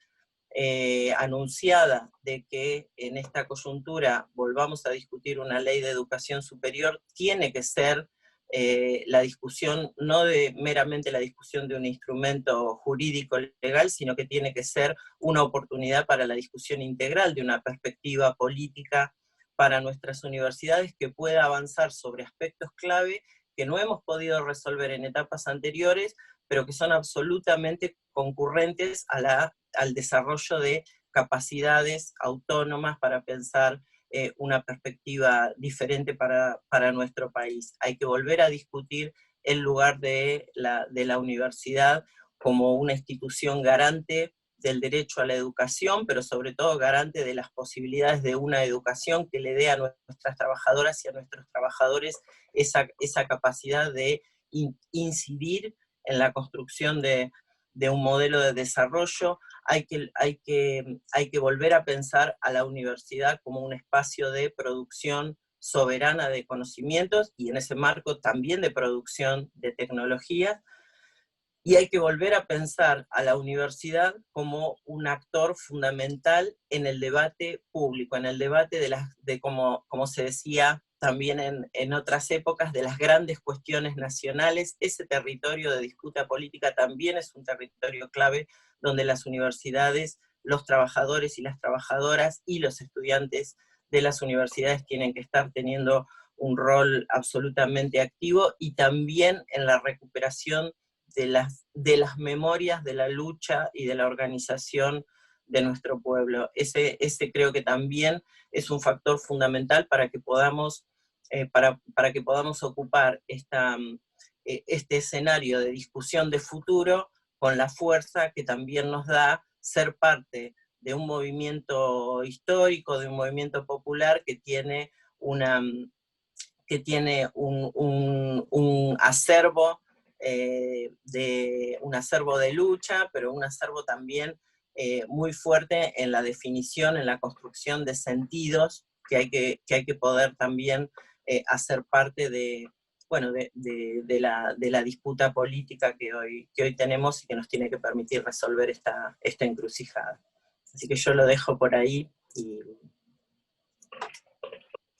anunciada de que en esta coyuntura volvamos a discutir una ley de educación superior tiene que ser la discusión, no meramente la discusión de un instrumento jurídico legal, sino que tiene que ser una oportunidad para la discusión integral de una perspectiva política para nuestras universidades que pueda avanzar sobre aspectos clave que no hemos podido resolver en etapas anteriores, pero que son absolutamente concurrentes al desarrollo de capacidades autónomas para pensar una perspectiva diferente para nuestro país. Hay que volver a discutir el lugar de la universidad como una institución garante del derecho a la educación, pero sobre todo garante de las posibilidades de una educación que le dé a nuestras trabajadoras y a nuestros trabajadores esa capacidad de incidir en la construcción de un modelo de desarrollo. Hay que volver a pensar a la universidad como un espacio de producción soberana de conocimientos, y en ese marco también de producción de tecnologías, y hay que volver a pensar a la universidad como un actor fundamental en el debate público, en el debate de como se decía también en otras épocas, de las grandes cuestiones nacionales. Ese territorio de disputa política también es un territorio clave donde las universidades, los trabajadores y las trabajadoras y los estudiantes de las universidades tienen que estar teniendo un rol absolutamente activo, y también en la recuperación de las memorias de la lucha y de la organización de nuestro pueblo. Ese creo que también es un factor fundamental para que podamos, para que podamos ocupar este escenario de discusión de futuro con la fuerza que también nos da ser parte de un movimiento histórico, de un movimiento popular que tiene un acervo, un acervo de lucha, pero un acervo también muy fuerte en la definición, en la construcción de sentidos que hay que poder también hacer parte de, bueno, de la disputa política que hoy tenemos y que nos tiene que permitir resolver esta encrucijada. Así que yo lo dejo por ahí y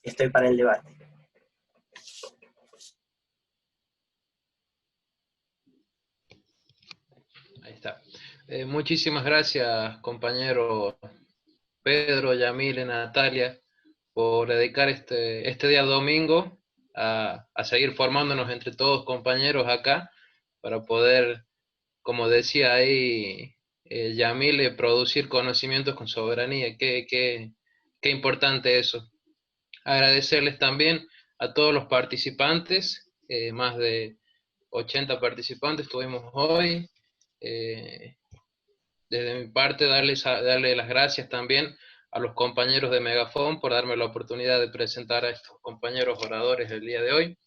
estoy para el debate. Ahí está. Muchísimas gracias, compañero Pedro, Yamil y Natalia, por dedicar este día domingo a seguir formándonos entre todos, compañeros, acá, para poder, como decía ahí Yamil, producir conocimientos con soberanía. Qué importante eso. Agradecerles también a todos los participantes, más de 80 participantes tuvimos hoy. Desde mi parte, darle las gracias también a los compañeros de Megafon por darme la oportunidad de presentar a estos compañeros oradores el día de hoy.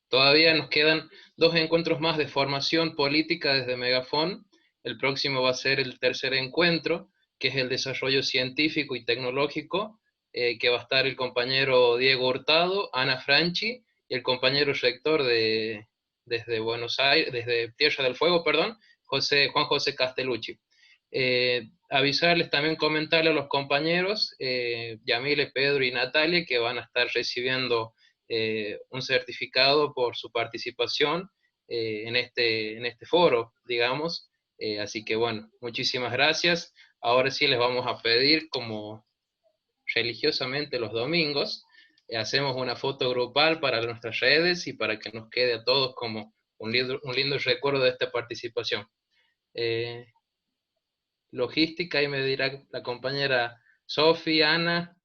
Todavía nos quedan 2 encuentros más de formación política desde Megafon. El próximo va a ser el tercer encuentro, que es el desarrollo científico y tecnológico, que va a estar el compañero Diego Hurtado, Ana Franchi, y el compañero rector desde Buenos Aires, desde Tierra del Fuego, perdón, Juan José Castellucci. Avisarles también, comentarle a los compañeros, Yamile, Pedro y Natalia, que van a estar recibiendo un certificado por su participación en este foro, digamos. Así que bueno, muchísimas gracias. Ahora sí les vamos a pedir, como religiosamente los domingos, hacemos una foto grupal para nuestras redes y para que nos quede a todos como un lindo recuerdo de esta participación. Logística, ahí me dirá la compañera Sofía, Ana.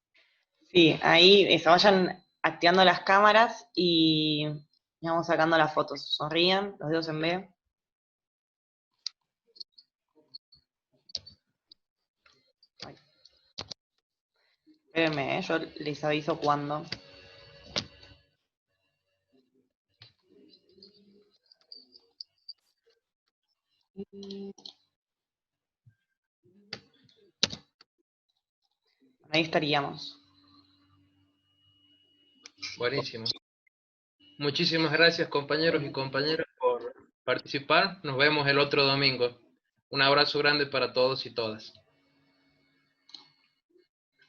Sí, ahí vayan activando las cámaras y vamos sacando las fotos. Sonrían, los dedos en B. Espérenme, yo les aviso cuándo. Ahí estaríamos. Buenísimo. Muchísimas gracias, compañeros y compañeras, por participar. Nos vemos el otro domingo. Un abrazo grande para todos y todas.